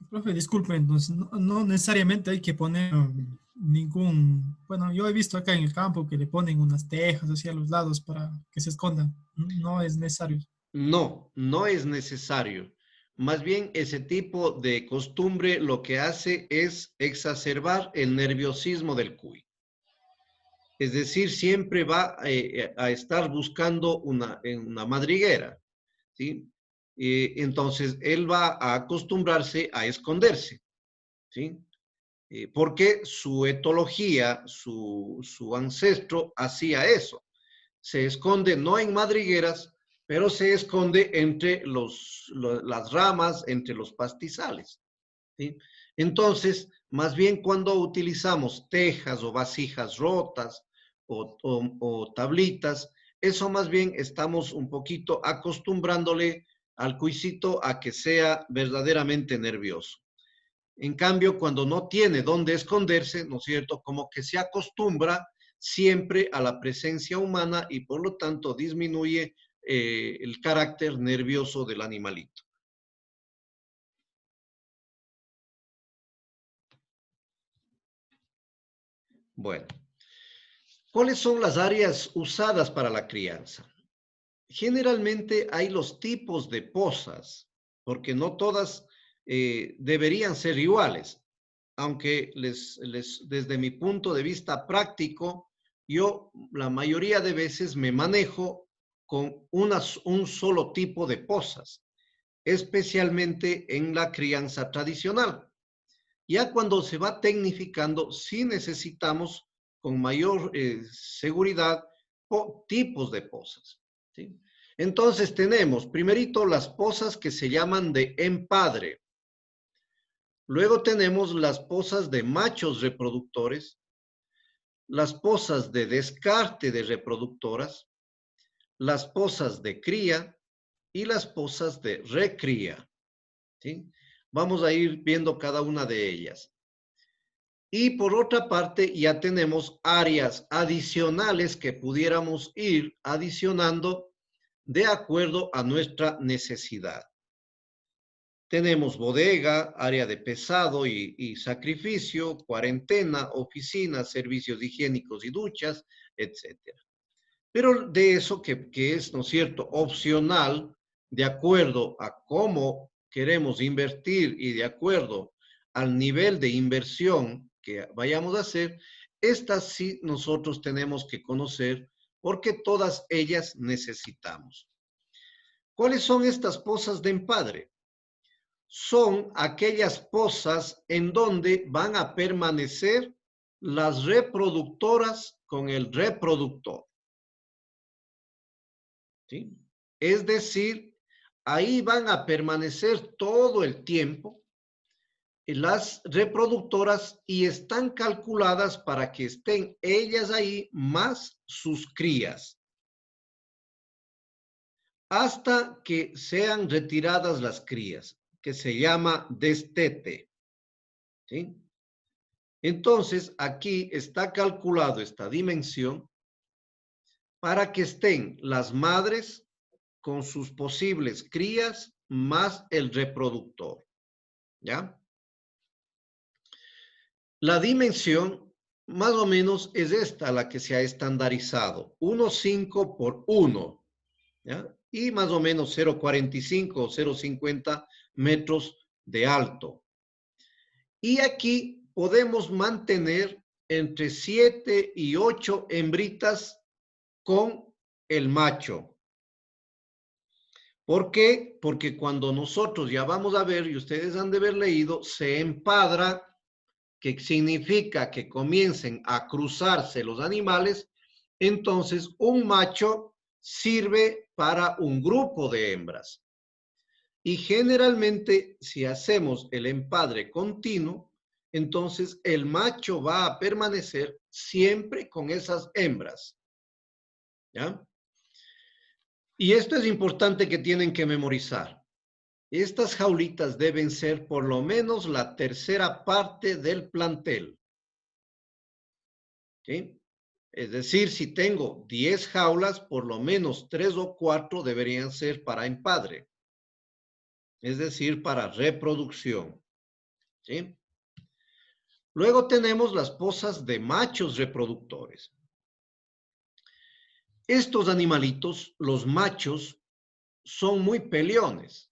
Profe, disculpe, entonces no necesariamente hay que poner ningún, bueno, yo he visto acá en el campo que le ponen unas tejas hacia los lados para que se escondan. No es necesario. No es necesario. Más bien, ese tipo de costumbre lo que hace es exacerbar el nerviosismo del cuy. Es decir, siempre va a estar buscando una madriguera, ¿sí? Entonces, él va a acostumbrarse a esconderse, ¿sí? Porque su etología, su ancestro hacía eso. Se esconde no en madrigueras, pero se esconde entre las ramas, entre los pastizales, ¿sí? Entonces, más bien cuando utilizamos tejas o vasijas rotas o tablitas, eso más bien estamos un poquito acostumbrándole al cuisito a que sea verdaderamente nervioso. En cambio, cuando no tiene dónde esconderse, ¿no es cierto? Como que se acostumbra siempre a la presencia humana y por lo tanto disminuye el carácter nervioso del animalito. Bueno, ¿cuáles son las áreas usadas para la crianza? Generalmente hay los tipos de pozas, porque no todas deberían ser iguales, aunque desde mi punto de vista práctico, yo la mayoría de veces me manejo con un solo tipo de pozas, especialmente en la crianza tradicional. Ya cuando se va tecnificando, sí necesitamos con mayor seguridad tipos de pozas, ¿sí? Entonces tenemos primerito las pozas que se llaman de empadre. Luego tenemos las pozas de machos reproductores, las pozas de descarte de reproductoras, las pozas de cría y las pozas de recría, ¿sí? Vamos a ir viendo cada una de ellas. Y por otra parte, ya tenemos áreas adicionales que pudiéramos ir adicionando de acuerdo a nuestra necesidad. Tenemos bodega, área de pesado y sacrificio, cuarentena, oficina, servicios higiénicos y duchas, etc. Pero de eso que es, ¿no es cierto?, opcional, de acuerdo a cómo queremos invertir y de acuerdo al nivel de inversión que vayamos a hacer, estas sí nosotros tenemos que conocer porque todas ellas necesitamos. ¿Cuáles son estas pozas de empadre? Son aquellas pozas en donde van a permanecer las reproductoras con el reproductor. ¿Sí? Es decir, ahí van a permanecer todo el tiempo las reproductoras y están calculadas para que estén ellas ahí más sus crías, hasta que sean retiradas las crías, que se llama destete. ¿Sí? Entonces, aquí está calculado esta dimensión para que estén las madres con sus posibles crías más el reproductor. ¿Ya? La dimensión más o menos es esta, la que se ha estandarizado, 1,5 por 1, ¿ya? Y más o menos 0,45 o 0,50 metros de alto. Y aquí podemos mantener entre 7 y 8 hembritas con el macho. ¿Por qué? Porque cuando nosotros ya vamos a ver, y ustedes han de haber leído, se empadra, que significa que comiencen a cruzarse los animales, entonces un macho sirve para un grupo de hembras. Y generalmente, si hacemos el empadre continuo, entonces el macho va a permanecer siempre con esas hembras. ¿Ya? Y esto es importante que tienen que memorizar. Estas jaulitas deben ser por lo menos la tercera parte del plantel. ¿Sí? Es decir, si tengo 10 jaulas, por lo menos 3 o 4 deberían ser para empadre. Es decir, para reproducción. ¿Sí? Luego tenemos las pozas de machos reproductores. Estos animalitos, los machos, son muy peleones.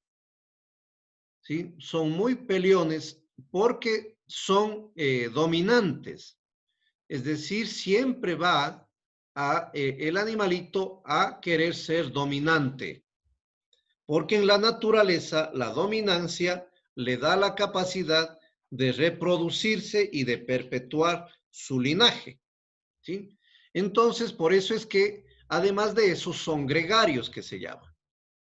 ¿Sí? Son muy peleones porque son dominantes. Es decir, siempre va el animalito a querer ser dominante. Porque en la naturaleza, la dominancia le da la capacidad de reproducirse y de perpetuar su linaje. ¿Sí? Entonces, por eso es que, además de eso, son gregarios que se llaman.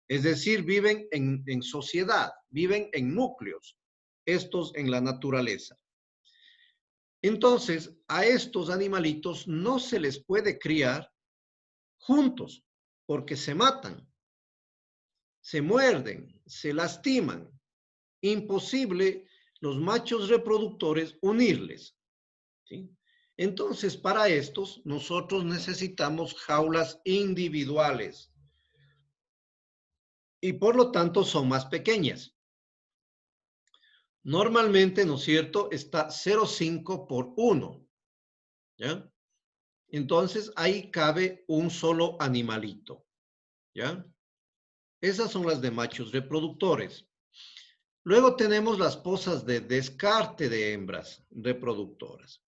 Es decir, viven en sociedad, viven en núcleos, estos en la naturaleza. Entonces, a estos animalitos no se les puede criar juntos, porque se matan, se muerden, se lastiman. Imposible los machos reproductores unirles. ¿Sí? Entonces, para estos, nosotros necesitamos jaulas individuales. Y por lo tanto son más pequeñas. Normalmente, ¿no es cierto?, está 0,5 por 1. ¿Ya? Entonces, ahí cabe un solo animalito. ¿Ya? Esas son las de machos reproductores. Luego tenemos las pozas de descarte de hembras reproductoras.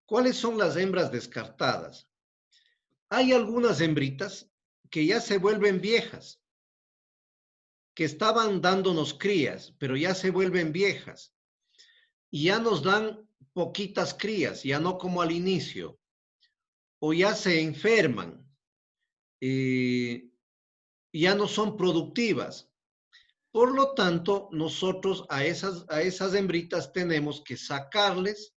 ¿Cuáles son las hembras descartadas? Hay algunas hembritas que ya se vuelven viejas, que estaban dándonos crías, pero ya se vuelven viejas y ya nos dan poquitas crías, ya no como al inicio, o ya se enferman, ya no son productivas. Por lo tanto, nosotros a esas hembritas tenemos que sacarles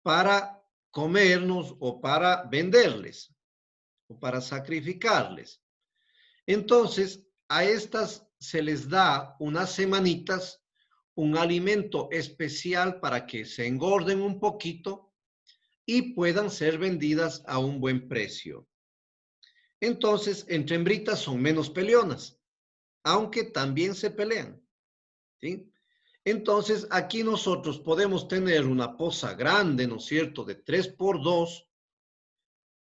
para comernos o para venderles o para sacrificarles. Entonces, a estas se les da unas semanitas un alimento especial para que se engorden un poquito y puedan ser vendidas a un buen precio. Entonces, entre hembritas son menos peleonas, aunque también se pelean. ¿Sí? Entonces, aquí nosotros podemos tener una poza grande, ¿no es cierto?, de 3x2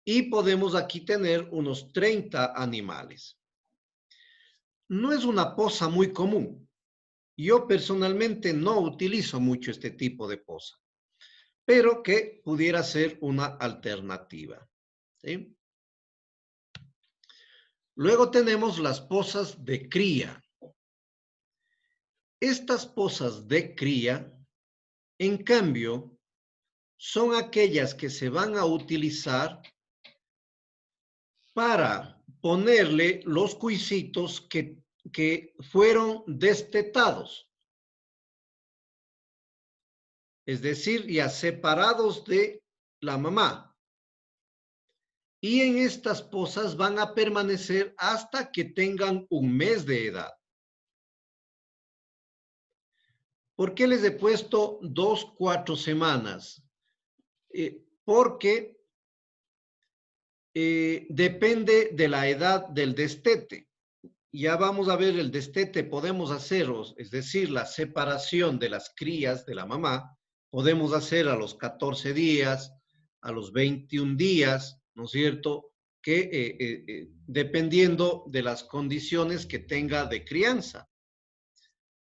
y podemos aquí tener unos 30 animales. no es una posa muy común. Yo personalmente no utilizo mucho este tipo de posa, pero que pudiera ser una alternativa. ¿Sí? Luego tenemos las posas de cría. Estas posas de cría, en cambio, son aquellas que se van a utilizar para ponerle los cuisitos que fueron destetados. Es decir, ya separados de la mamá. Y en estas posas van a permanecer hasta que tengan un mes de edad. ¿Por qué les he puesto 2, 4 semanas? Porque depende de la edad del destete. Ya vamos a ver el destete, podemos hacerlos, es decir, la separación de las crías de la mamá, podemos hacer a los 14 días, a los 21 días, ¿no es cierto? Que dependiendo de las condiciones que tenga de crianza.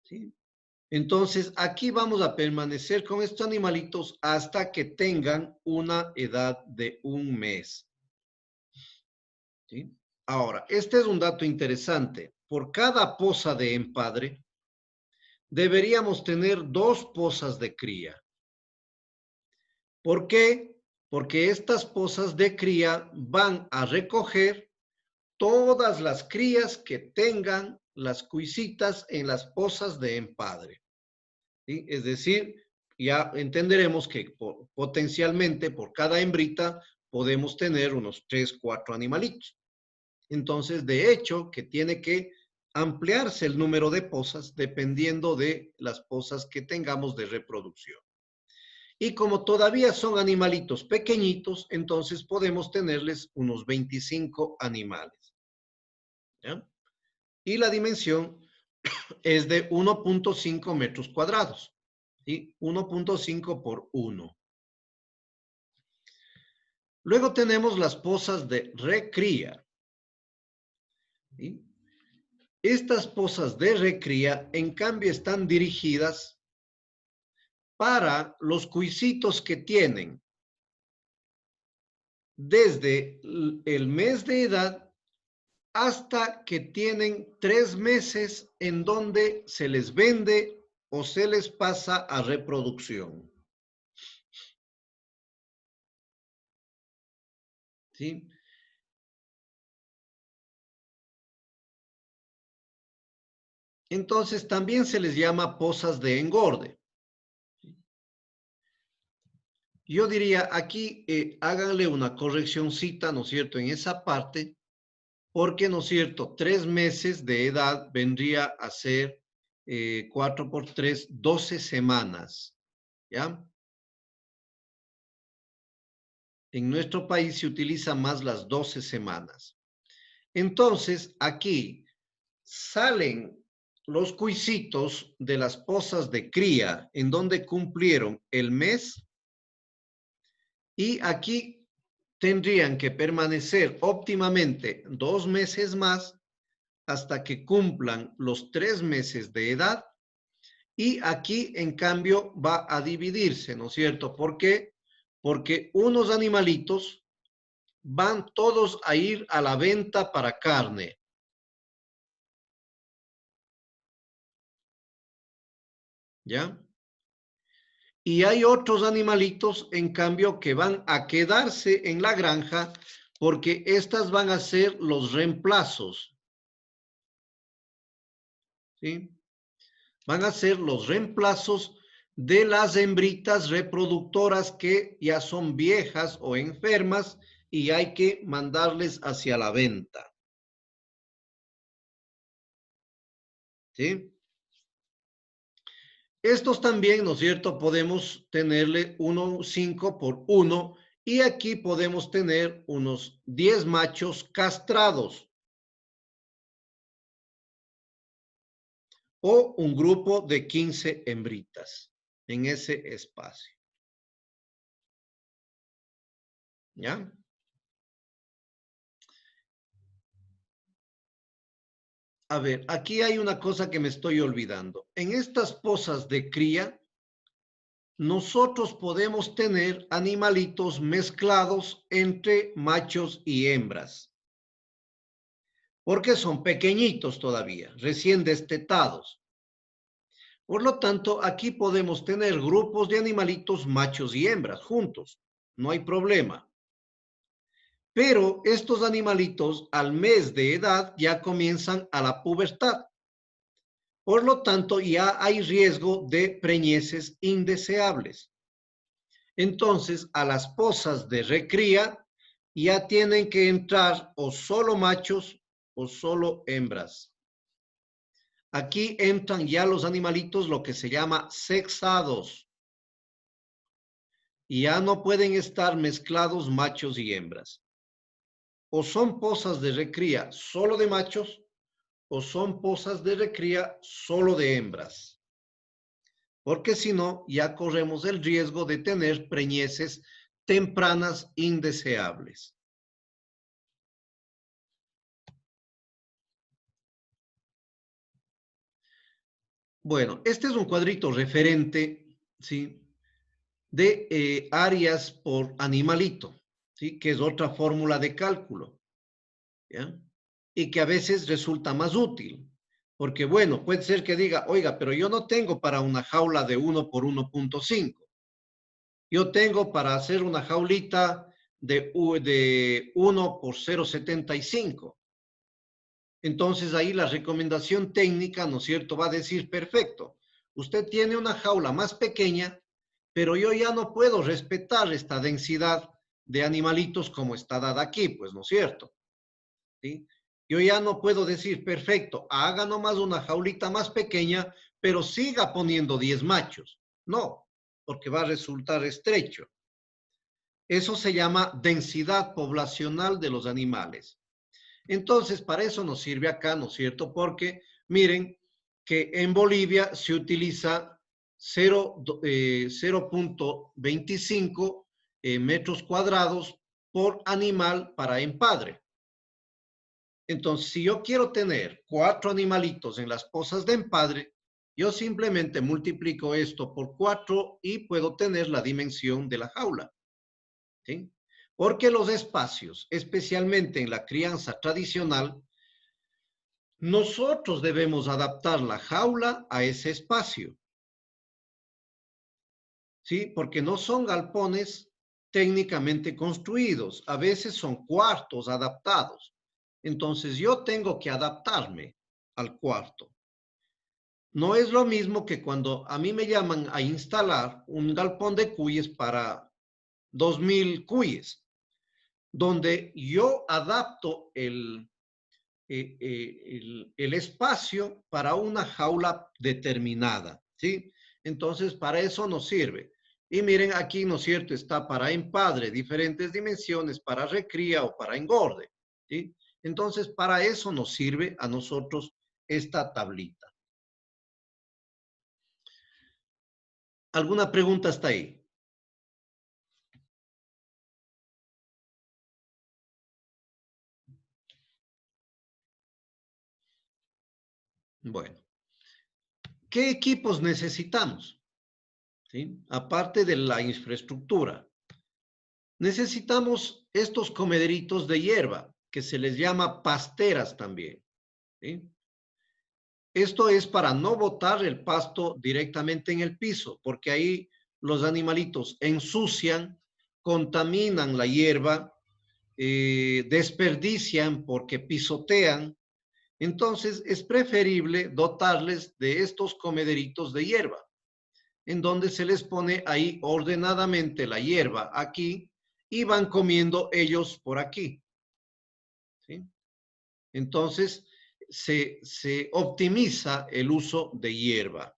¿Sí? Entonces, aquí vamos a permanecer con estos animalitos hasta que tengan una edad de un mes. ¿Sí? Ahora, este es un dato interesante. Por cada posa de empadre, deberíamos tener 2 posas de cría. ¿Por qué? Porque estas posas de cría van a recoger todas las crías que tengan las cuisitas en las posas de empadre. ¿Sí? Es decir, ya entenderemos que potencialmente por cada hembrita podemos tener unos 3, 4 animalitos. Entonces, de hecho, que tiene que ampliarse el número de posas dependiendo de las posas que tengamos de reproducción. Y como todavía son animalitos pequeñitos, entonces podemos tenerles unos 25 animales. ¿Ya? Y la dimensión es de 1.5 metros cuadrados. ¿Sí? 1.5 por 1. Luego tenemos las posas de recría. ¿Sí? Estas posas de recría, en cambio, están dirigidas para los cuisitos que tienen desde el mes de edad hasta que tienen 3 meses en donde se les vende o se les pasa a reproducción. ¿Sí? Entonces también se les llama posas de engorde. Yo diría aquí, háganle una correccioncita, ¿no es cierto?, en esa parte, porque, ¿no es cierto?, 3 meses de edad vendría a ser 4 por 3, 12 semanas, ¿ya? En nuestro país se utilizan más las 12 semanas. Entonces, aquí salen los cuisitos de las posas de cría en donde cumplieron el mes y aquí tendrían que permanecer óptimamente 2 meses más hasta que cumplan los 3 meses de edad y aquí en cambio va a dividirse, ¿no es cierto? ¿Por qué? Porque unos animalitos van todos a ir a la venta para carne. ¿Ya? Y hay otros animalitos, en cambio, que van a quedarse en la granja porque estas van a ser los reemplazos. ¿Sí? Van a ser los reemplazos de las hembritas reproductoras que ya son viejas o enfermas y hay que mandarles hacia la venta. ¿Sí? Estos también, ¿no es cierto? Podemos tenerle 5 por 1 y aquí podemos tener unos 10 machos castrados o un grupo de 15 hembritas en ese espacio. ¿Ya? A ver, aquí hay una cosa que me estoy olvidando. En estas pozas de cría, nosotros podemos tener animalitos mezclados entre machos y hembras, porque son pequeñitos todavía, recién destetados. Por lo tanto, aquí podemos tener grupos de animalitos machos y hembras juntos, no hay problema. Pero estos animalitos al mes de edad ya comienzan a la pubertad. Por lo tanto, ya hay riesgo de preñeces indeseables. Entonces, a las pozas de recría ya tienen que entrar o solo machos o solo hembras. Aquí entran ya los animalitos, lo que se llama sexados. Y ya no pueden estar mezclados machos y hembras. O son pozas de recría solo de machos o son pozas de recría solo de hembras. Porque si no, ya corremos el riesgo de tener preñeces tempranas indeseables. Bueno, este es un cuadrito referente, ¿sí?, de áreas por animalito, ¿sí?, que es otra fórmula de cálculo, ¿ya? Y que a veces resulta más útil. Porque, bueno, puede ser que diga, oiga, pero yo no tengo para una jaula de 1 por 1.5. Yo tengo para hacer una jaulita de 1 por 0.75. Entonces ahí la recomendación técnica, ¿no es cierto?, va a decir, perfecto, usted tiene una jaula más pequeña, pero yo ya no puedo respetar esta densidad de animalitos como está dada aquí, pues, ¿no es cierto? ¿Sí? Yo ya no puedo decir, perfecto, haga nomás una jaulita más pequeña, pero siga poniendo 10 machos. No, porque va a resultar estrecho. Eso se llama densidad poblacional de los animales. Entonces, para eso nos sirve acá, ¿no es cierto? Porque miren que en Bolivia se utiliza 0.25 metros cuadrados por animal para empadre. Entonces, si yo quiero tener 4 animalitos en las pozas de empadre, yo simplemente multiplico esto por 4 y puedo tener la dimensión de la jaula, ¿sí? Porque los espacios, especialmente en la crianza tradicional, nosotros debemos adaptar la jaula a ese espacio, ¿sí? Porque no son galpones técnicamente construidos, a veces son cuartos adaptados. Entonces yo tengo que adaptarme al cuarto. No es lo mismo que cuando a mí me llaman a instalar un galpón de cuyes para 2000 cuyes, donde yo adapto el espacio para una jaula determinada, ¿sí? Entonces, para eso nos sirve. Y miren, aquí, ¿no es cierto?, está para empadre, diferentes dimensiones, para recría o para engorde, ¿sí? Entonces, para eso nos sirve a nosotros esta tablita. ¿Alguna pregunta hasta ahí? Bueno, ¿qué equipos necesitamos? ¿Sí? Aparte de la infraestructura. Necesitamos estos comederitos de hierba, que se les llama pasteras también, ¿sí? Esto es para no botar el pasto directamente en el piso, porque ahí los animalitos ensucian, contaminan la hierba, desperdician porque pisotean. Entonces es preferible dotarles de estos comederitos de hierba, en donde se les pone ahí ordenadamente la hierba aquí y van comiendo ellos por aquí, ¿sí? Entonces se optimiza el uso de hierba.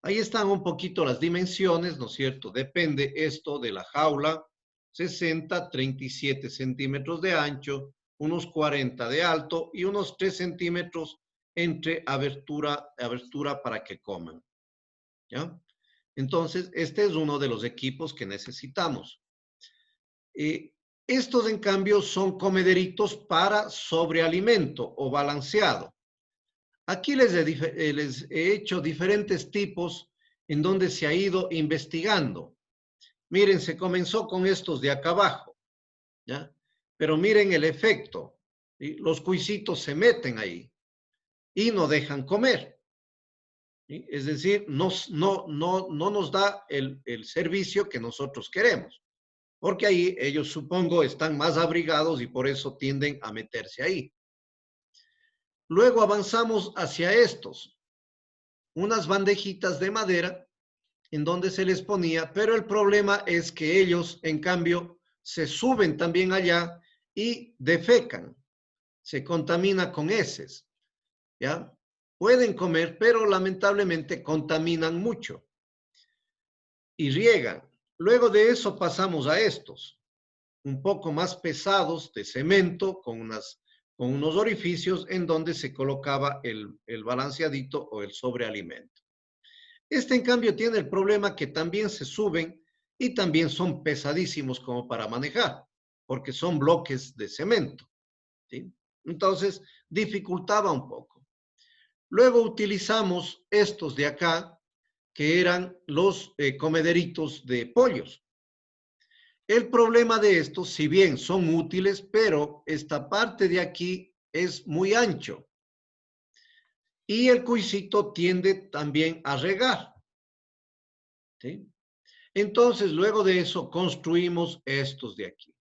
Ahí están un poquito las dimensiones, ¿no es cierto? Depende esto de la jaula, 60, 37 centímetros de ancho, unos 40 de alto y unos 3 centímetros entre abertura para que coman, ¿ya? Entonces, este es uno de los equipos que necesitamos. Estos, en cambio, son comederitos para sobrealimento o balanceado. Aquí les he hecho diferentes tipos en donde se ha ido investigando. Miren, se comenzó con estos de acá abajo, ¿ya? Pero miren el efecto, ¿sí? Los cuisitos se meten ahí y no dejan comer, ¿sí? Es decir, no nos da el servicio que nosotros queremos, porque ahí ellos, supongo, están más abrigados y por eso tienden a meterse ahí. Luego avanzamos hacia estos, unas bandejitas de madera en donde se les ponía, pero el problema es que ellos, en cambio, se suben también allá y defecan, se contamina con heces, ¿ya? Pueden comer, pero lamentablemente contaminan mucho y riegan. Luego de eso pasamos a estos, un poco más pesados, de cemento, con unos orificios en donde se colocaba el balanceadito o el sobrealimento. Este, en cambio, tiene el problema que también se suben y también son pesadísimos como para manejar, porque son bloques de cemento, ¿sí? Entonces, dificultaba un poco. Luego utilizamos estos de acá, que eran los comederitos de pollos. El problema de estos, si bien son útiles, pero esta parte de aquí es muy ancho. Y el cuisito tiende también a regar, ¿sí? Entonces, luego de eso, construimos estos de aquí.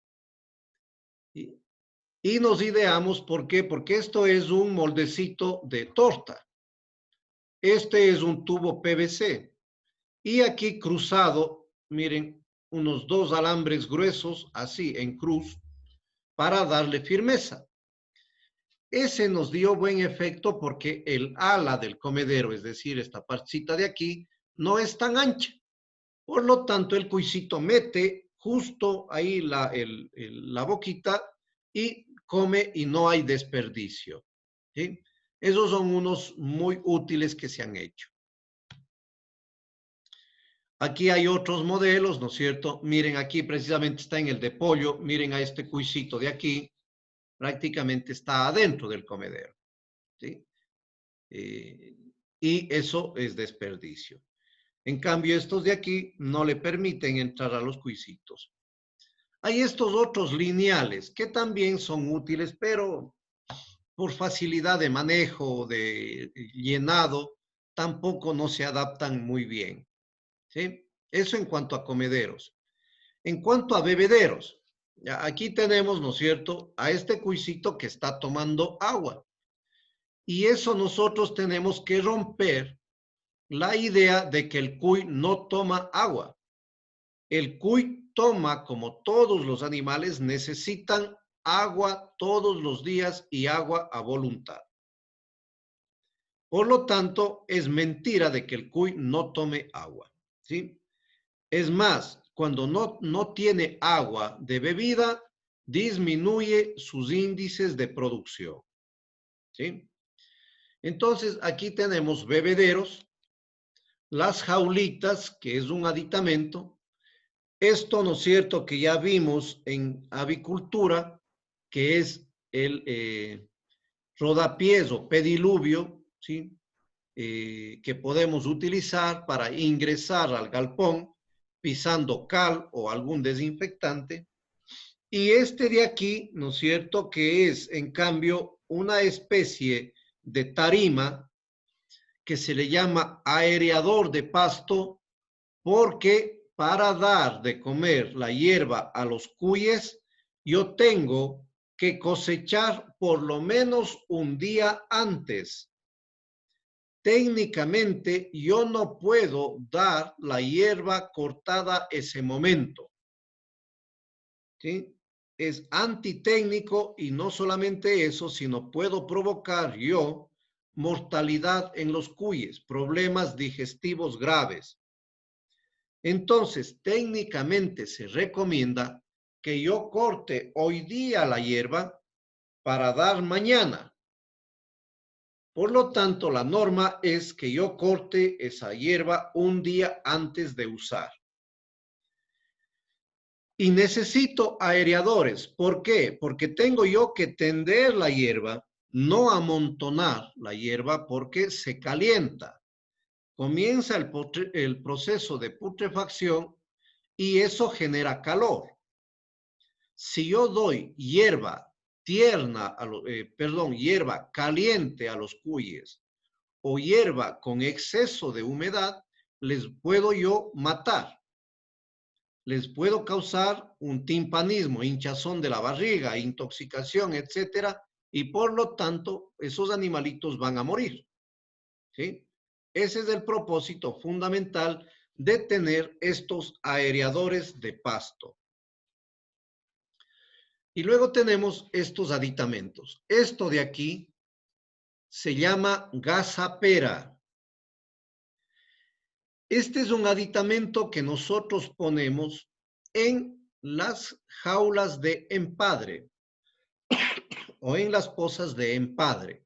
Y nos ideamos, ¿por qué? Porque esto es un moldecito de torta. Este es un tubo PVC. Y aquí cruzado, miren, unos 2 alambres gruesos, así, en cruz, para darle firmeza. Ese nos dio buen efecto porque el ala del comedero, es decir, esta partecita de aquí, no es tan ancha. Por lo tanto, el cuisito mete justo ahí la boquita y come y no hay desperdicio, ¿sí? Esos son unos muy útiles que se han hecho. Aquí hay otros modelos, ¿no es cierto? Miren, aquí precisamente está en el de pollo. Miren a este cuisito de aquí. Prácticamente está adentro del comedero, ¿sí? Y eso es desperdicio. En cambio, estos de aquí no le permiten entrar a los cuisitos. Hay estos otros lineales que también son útiles, pero por facilidad de manejo, de llenado, tampoco no se adaptan muy bien, ¿sí? Eso en cuanto a comederos. En cuanto a bebederos, ya aquí tenemos, ¿no es cierto?, a este cuisito que está tomando agua. Y eso nosotros tenemos que romper la idea de que el cuy no toma agua. El cuy toma, como todos los animales, necesitan agua todos los días y agua a voluntad. Por lo tanto, es mentira de que el cuy no tome agua, ¿sí? Es más, cuando no tiene agua de bebida, disminuye sus índices de producción, ¿sí? Entonces, aquí tenemos bebederos, las jaulitas, que es un aditamento. Esto, ¿no es cierto?, que ya vimos en avicultura, que es el rodapiés o pediluvio, ¿sí? Que podemos utilizar para ingresar al galpón pisando cal o algún desinfectante. Y este de aquí, ¿no es cierto?, que es, en cambio, una especie de tarima que se le llama aereador de pasto, porque para dar de comer la hierba a los cuyes, yo tengo que cosechar por lo menos un día antes. Técnicamente, yo no puedo dar la hierba cortada ese momento, ¿sí? Es antitécnico y no solamente eso, sino puedo provocar yo mortalidad en los cuyes, problemas digestivos graves. Entonces, técnicamente se recomienda que yo corte hoy día la hierba para dar mañana. Por lo tanto, la norma es que yo corte esa hierba un día antes de usar. Y necesito aereadores. ¿Por qué? Porque tengo yo que tender la hierba no amontonar la hierba porque se calienta. Comienza el proceso de putrefacción y eso genera calor. Si yo doy hierba tierna, hierba caliente a los cuyes o hierba con exceso de humedad, les puedo yo matar. Les puedo causar un timpanismo, hinchazón de la barriga, intoxicación, etcétera, y por lo tanto esos animalitos van a morir. ¿Sí? Ese es el propósito fundamental de tener estos aereadores de pasto. Y luego tenemos estos aditamentos. Esto de aquí se llama gazapera. Este es un aditamento que nosotros ponemos en las jaulas de empadre o en las pozas de empadre.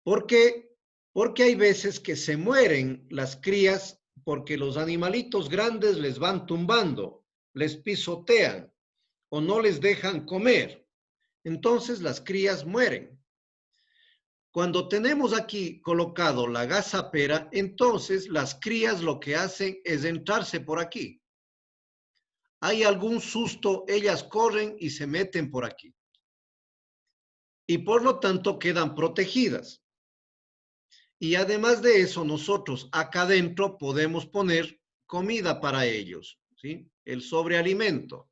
¿Por qué? Porque hay veces que se mueren las crías porque los animalitos grandes les van tumbando, les pisotean o no les dejan comer. Entonces las crías mueren. Cuando tenemos aquí colocado la gazapera, entonces las crías lo que hacen es entrarse por aquí. Hay algún susto, ellas corren y se meten por aquí. Y por lo tanto quedan protegidas. Y además de eso, nosotros acá adentro podemos poner comida para ellos, ¿sí? El sobrealimento.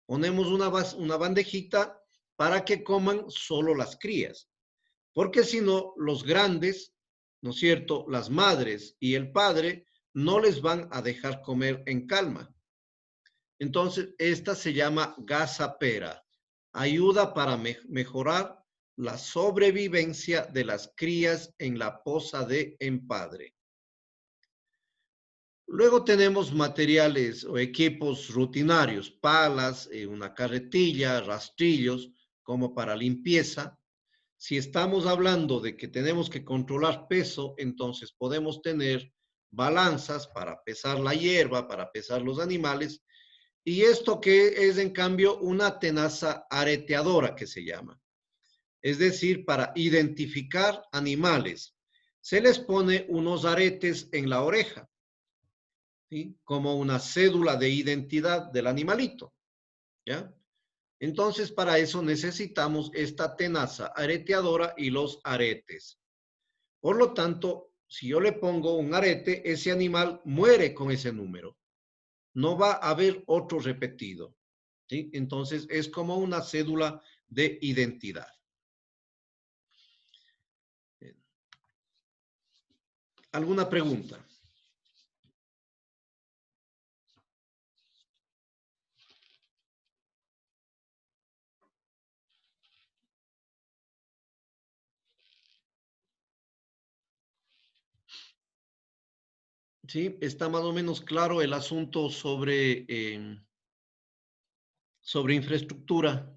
Ponemos una bandejita para que coman solo las crías. Porque si no, los grandes, ¿no es cierto?, las madres y el padre no les van a dejar comer en calma. Entonces, esta se llama gazapera. Ayuda para mejorar la sobrevivencia de las crías en la poza de empadre. Luego tenemos materiales o equipos rutinarios, palas, una carretilla, rastrillos, como para limpieza. Si estamos hablando de que tenemos que controlar peso, entonces podemos tener balanzas para pesar la hierba, para pesar los animales. Y esto que es, en cambio, una tenaza areteadora que se llama. Es decir, para identificar animales. Se les pone unos aretes en la oreja, ¿sí? Como una cédula de identidad del animalito, ¿ya? Entonces, para eso necesitamos esta tenaza areteadora y los aretes. Por lo tanto, si yo le pongo un arete, ese animal muere con ese número. No va a haber otro repetido, ¿sí? Entonces, es como una cédula de identidad. ¿Alguna pregunta? Sí, está más o menos claro el asunto sobre infraestructura.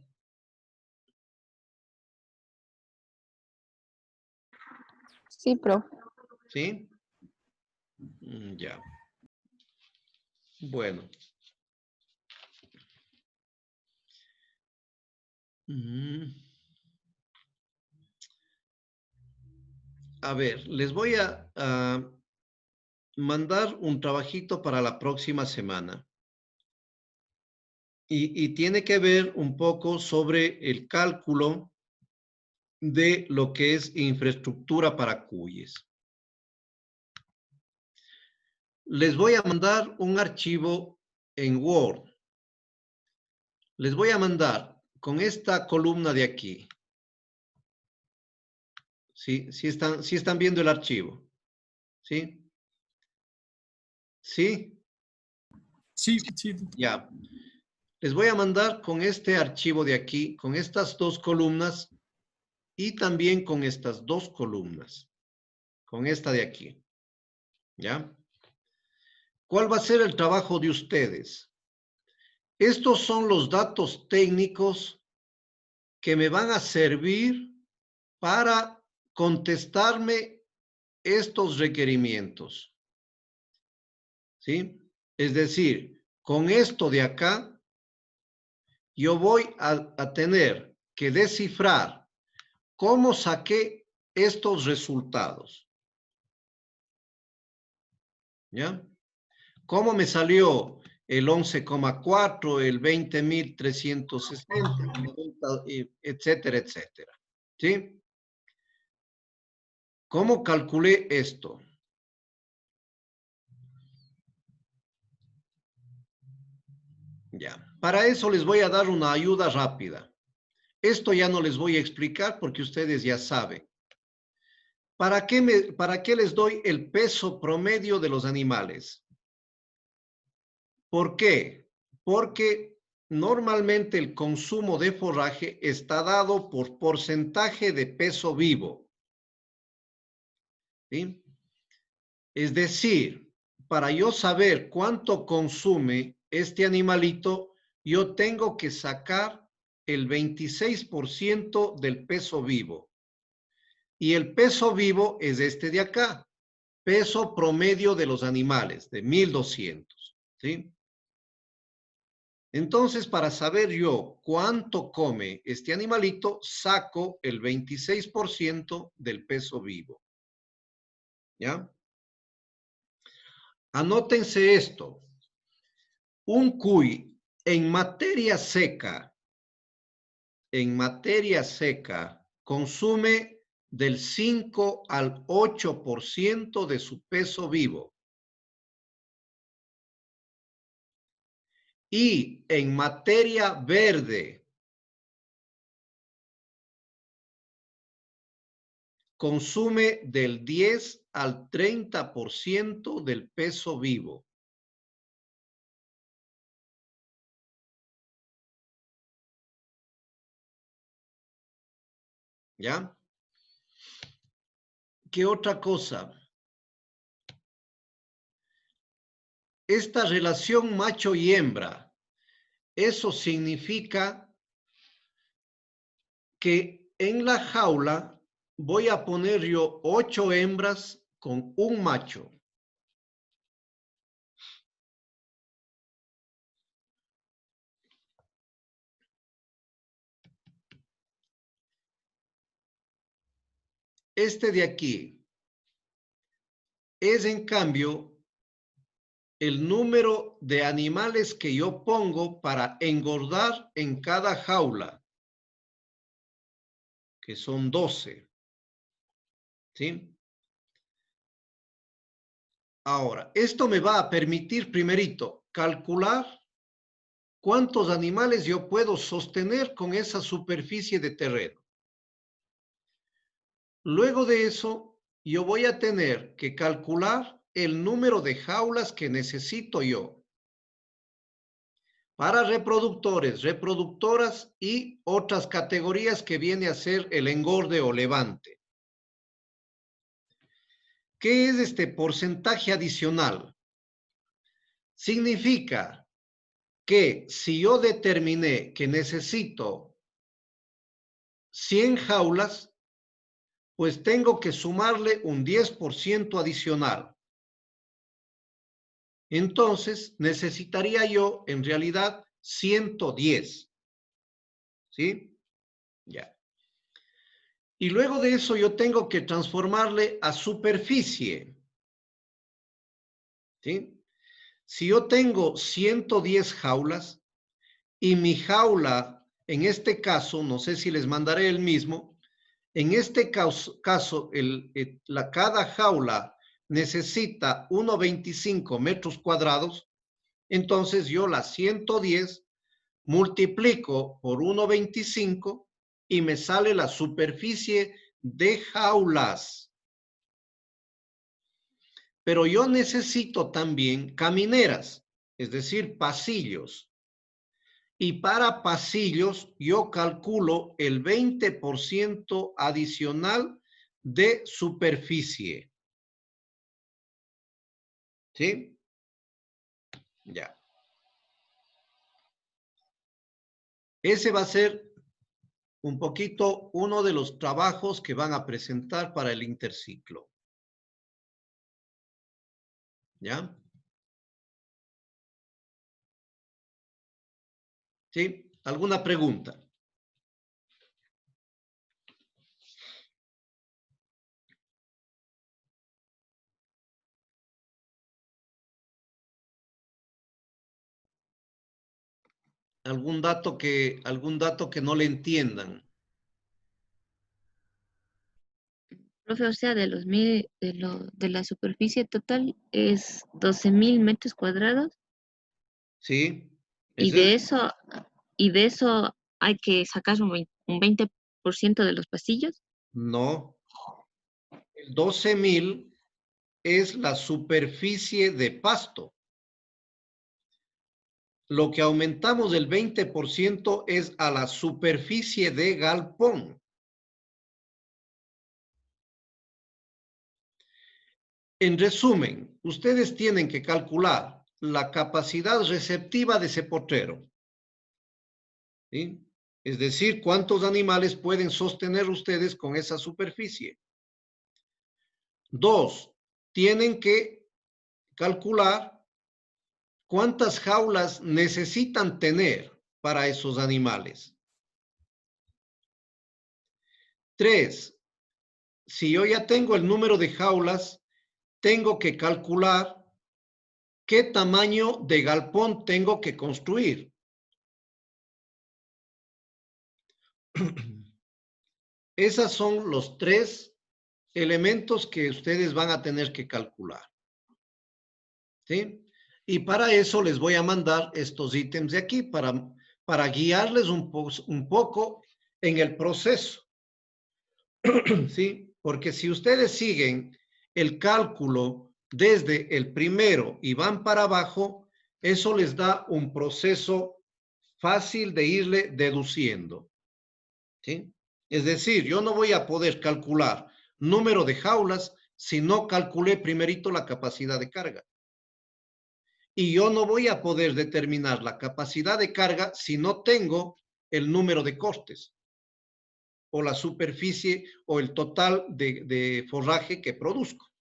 Sí, profe. ¿Sí? Ya. Bueno. A ver, les voy a mandar un trabajito para la próxima semana. Y tiene que ver un poco sobre el cálculo de lo que es infraestructura para cuyes. Les voy a mandar un archivo en Word. Les voy a mandar con esta columna de aquí. ¿Sí? ¿Sí están viendo el archivo? ¿Sí? ¿Sí? Sí, sí. Ya. Les voy a mandar con este archivo de aquí, con estas dos columnas y también con estas dos columnas. Con esta de aquí. ¿Ya? ¿Cuál va a ser el trabajo de ustedes? Estos son los datos técnicos que me van a servir para contestarme estos requerimientos. ¿Sí? Es decir, con esto de acá, yo voy a tener que descifrar ¿Cómo saqué estos resultados? ¿Ya? ¿Cómo me salió el 11,4, el 20.360, etcétera, etcétera? ¿Sí? ¿Cómo calculé esto? Ya. Para eso les voy a dar una ayuda rápida. Esto ya no les voy a explicar porque ustedes ya saben. ¿Para qué les doy el peso promedio de los animales? ¿Por qué? Porque normalmente el consumo de forraje está dado por porcentaje de peso vivo. ¿Sí? Es decir, para yo saber cuánto consume este animalito, yo tengo que sacar el 26% del peso vivo. Y el peso vivo es este de acá, peso promedio de los animales, de 1200. ¿Sí? Entonces, para saber yo cuánto come este animalito, saco el 26% del peso vivo. ¿Ya? Anótense esto. Un cuy en materia seca, consume del 5 al 8% de su peso vivo. Y en materia verde, consume del 10 al 30% del peso vivo. ¿Ya? ¿Qué otra cosa? Esta relación macho y hembra, eso significa que en la jaula voy a poner yo 8 hembras con un macho. Este de aquí es, en cambio, el número de animales que yo pongo para engordar en cada jaula, que son 12. ¿Sí? Ahora, esto me va a permitir, primerito, calcular cuántos animales yo puedo sostener con esa superficie de terreno. Luego de eso, yo voy a tener que calcular el número de jaulas que necesito yo para reproductores, reproductoras y otras categorías que viene a ser el engorde o levante. ¿Qué es este porcentaje adicional? Significa que si yo determiné que necesito 100 jaulas, pues tengo que sumarle un 10% adicional. Entonces, necesitaría yo, en realidad, 110. ¿Sí? Ya. Y luego de eso yo tengo que transformarle a superficie. ¿Sí? Si yo tengo 110 jaulas y mi jaula, en este caso, no sé si les mandaré el mismo, en este caso cada jaula necesita 1,25 metros cuadrados, entonces yo las 110 multiplico por 1,25 y me sale la superficie de jaulas. Pero yo necesito también camineras, es decir, pasillos. Y para pasillos yo calculo el 20% adicional de superficie. ¿Sí? Ya. Ese va a ser un poquito uno de los trabajos que van a presentar para el interciclo. ¿Ya? ¿Sí? ¿Alguna pregunta? ¿Algún dato que no le entiendan? Profe, o sea, de la superficie total es 12.000 metros cuadrados ¿Sí? y Ese es, y de eso hay que sacar un 20% de los pasillos. no. El 12.000 es la superficie de pasto. Lo que aumentamos del 20% es a la superficie de galpón. En resumen, ustedes tienen que calcular la capacidad receptiva de ese potrero, ¿sí? Es decir, cuántos animales pueden sostener ustedes con esa superficie. 2, tienen que calcular cuántas jaulas necesitan tener para esos animales. 3, si yo ya tengo el número de jaulas, tengo que calcular qué tamaño de galpón tengo que construir. Esos son los 3 elementos que ustedes van a tener que calcular, ¿sí? Y para eso les voy a mandar estos ítems de aquí para guiarles un poco en el proceso, ¿sí? Porque si ustedes siguen el cálculo desde el primero y van para abajo, eso les da un proceso fácil de irle deduciendo, ¿sí? Es decir, yo no voy a poder calcular número de jaulas si no calculé primerito la capacidad de carga. Y yo no voy a poder determinar la capacidad de carga si no tengo el número de cortes o la superficie o el total de forraje que produzco,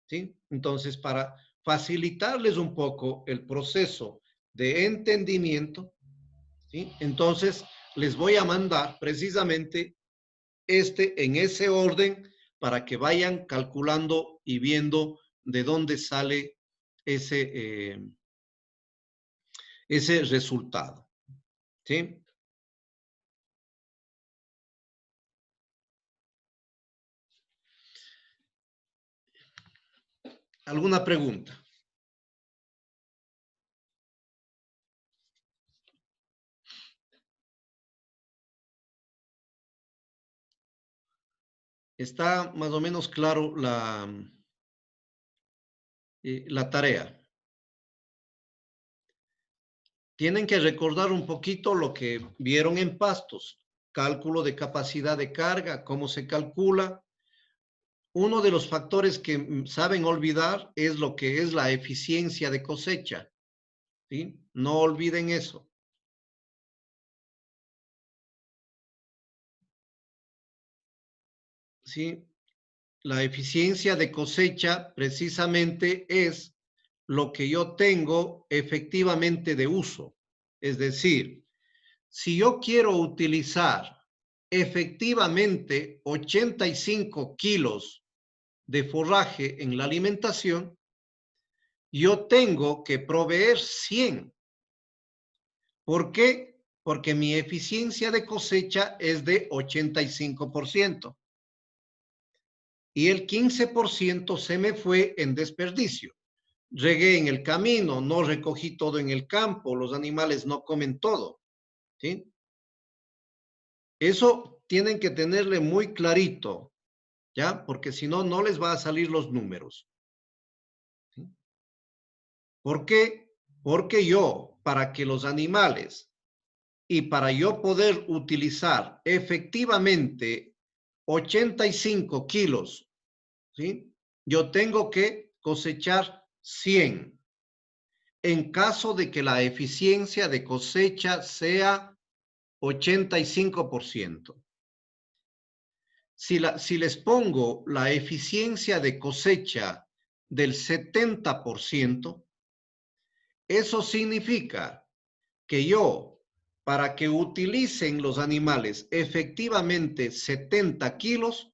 ¿sí? Entonces, para facilitarles un poco el proceso de entendimiento, ¿sí? Entonces, les voy a mandar precisamente en ese orden para que vayan calculando y viendo de dónde sale ese resultado, ¿sí? ¿Alguna pregunta? Está más o menos claro la tarea. Tienen que recordar un poquito lo que vieron en pastos. Cálculo de capacidad de carga, cómo se calcula. Uno de los factores que saben olvidar es lo que es la eficiencia de cosecha, ¿sí? No olviden eso. ¿Sí? La eficiencia de cosecha precisamente es lo que yo tengo efectivamente de uso. Es decir, si yo quiero utilizar efectivamente 85 kilos de forraje en la alimentación, yo tengo que proveer 100. ¿Por qué? Porque mi eficiencia de cosecha es de 85%. Y el 15% se me fue en desperdicio. Regué en el camino, no recogí todo en el campo, los animales no comen todo, ¿sí? Eso tienen que tenerle muy clarito, ¿ya? Porque si no, no les va a salir los números, ¿sí? ¿Por qué? Porque yo, para que los animales y para yo poder utilizar efectivamente 85 kilos, ¿sí? Yo tengo que cosechar 100. En caso de que la eficiencia de cosecha sea 85%. Si les pongo la eficiencia de cosecha del 70%, eso significa que yo, para que utilicen los animales efectivamente 70 kilos,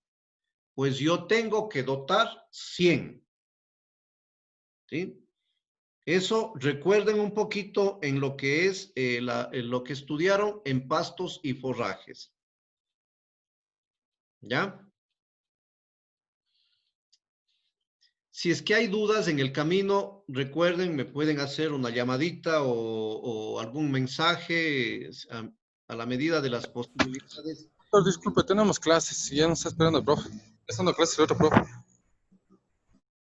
pues yo tengo que dotar 100. ¿Sí? Eso recuerden un poquito en lo que es en lo que estudiaron en pastos y forrajes. ¿Ya? Si es que hay dudas en el camino, recuerden, me pueden hacer una llamadita o algún mensaje a la medida de las posibilidades. Doctor, disculpe, tenemos clases y ya nos está esperando el profe. Está dando clases el otro profe.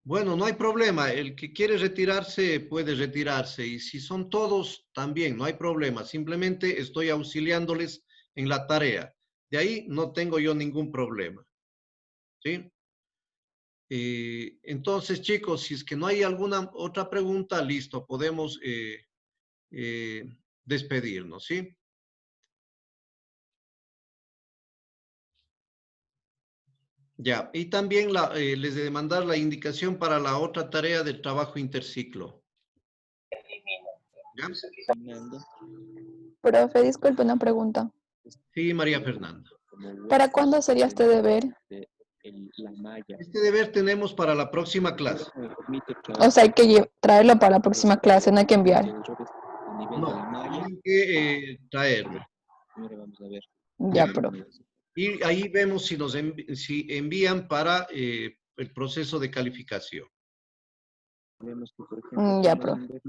Bueno, no hay problema. El que quiere retirarse puede retirarse. Y si son todos, también, no hay problema. Simplemente estoy auxiliándoles en la tarea. De ahí no tengo yo ningún problema. ¿Sí? Entonces, chicos, si es que no hay alguna otra pregunta, listo, podemos despedirnos, ¿sí? Ya, y también les de mandar la indicación para la otra tarea del trabajo interciclo. ¿Ya? Profe, disculpe una pregunta. Sí, María Fernanda. ¿Para cuándo sería este deber? Este deber tenemos para la próxima clase. O sea, hay que traerlo para la próxima clase, no hay que enviar. No, tienen que traerlo. Ya, profe. Y ahí vemos si nos si envían para el proceso de calificación. Ya, profe.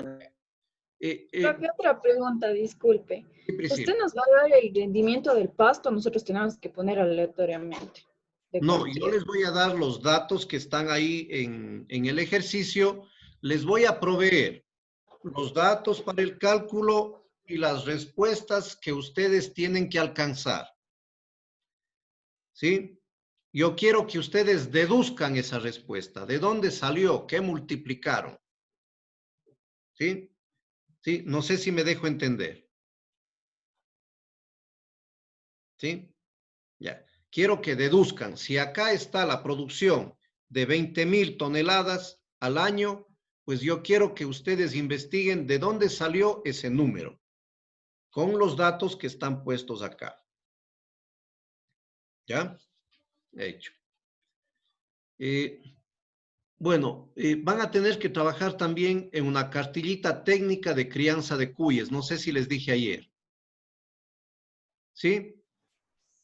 Profe, otra pregunta, disculpe. Sí, Priscila. Usted nos va a dar el rendimiento del pasto, nosotros tenemos que poner aleatoriamente. De No, yo cualquier. les voy a dar los datos que están ahí en el ejercicio. Les voy a proveer los datos para el cálculo y las respuestas que ustedes tienen que alcanzar. ¿Sí? Yo quiero que ustedes deduzcan esa respuesta. ¿De dónde salió? ¿Qué multiplicaron? ¿Sí? ¿Sí? No sé si me dejo entender. ¿Sí? Ya. Quiero que deduzcan. Si acá está la producción de 20,000 toneladas al año, pues yo quiero que ustedes investiguen de dónde salió ese número, con los datos que están puestos acá. ¿Ya? Hecho. Bueno, van a tener que trabajar también en una cartillita técnica de crianza de cuyes. No sé si les dije ayer. ¿Sí?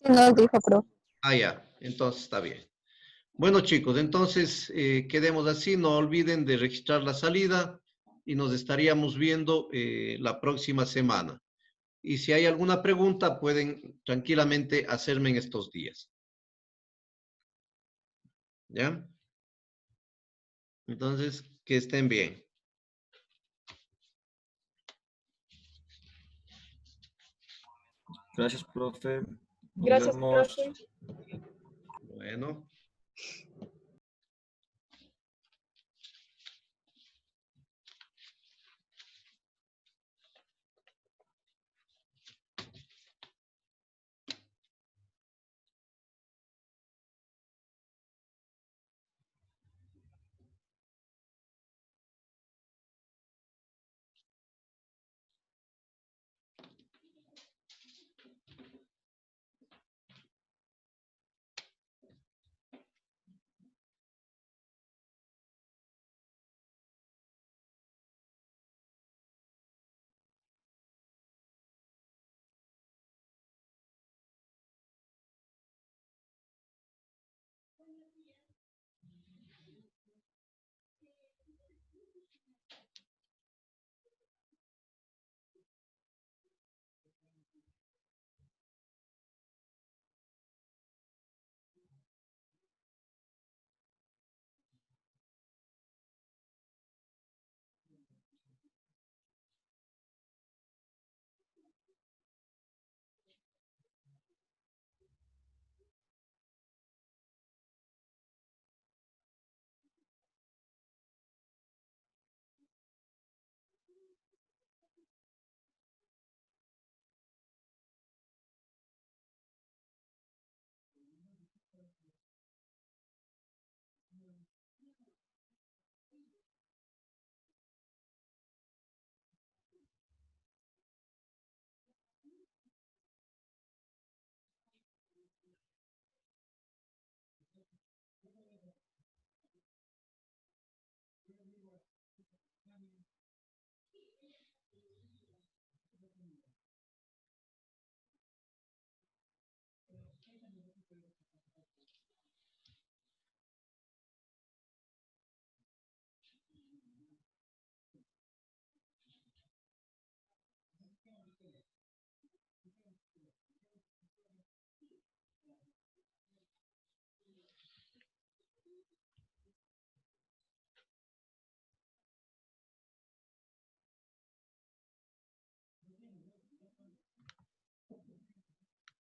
Sí, nos dijo, profe. Ah, ya. Entonces está bien. Bueno, chicos, entonces quedemos así. No olviden de registrar la salida y nos estaríamos viendo la próxima semana. Y si hay alguna pregunta, pueden tranquilamente hacerme en estos días. ¿Ya? Entonces, que estén bien. Gracias, profe. Nos Gracias, vemos. profe. Bueno.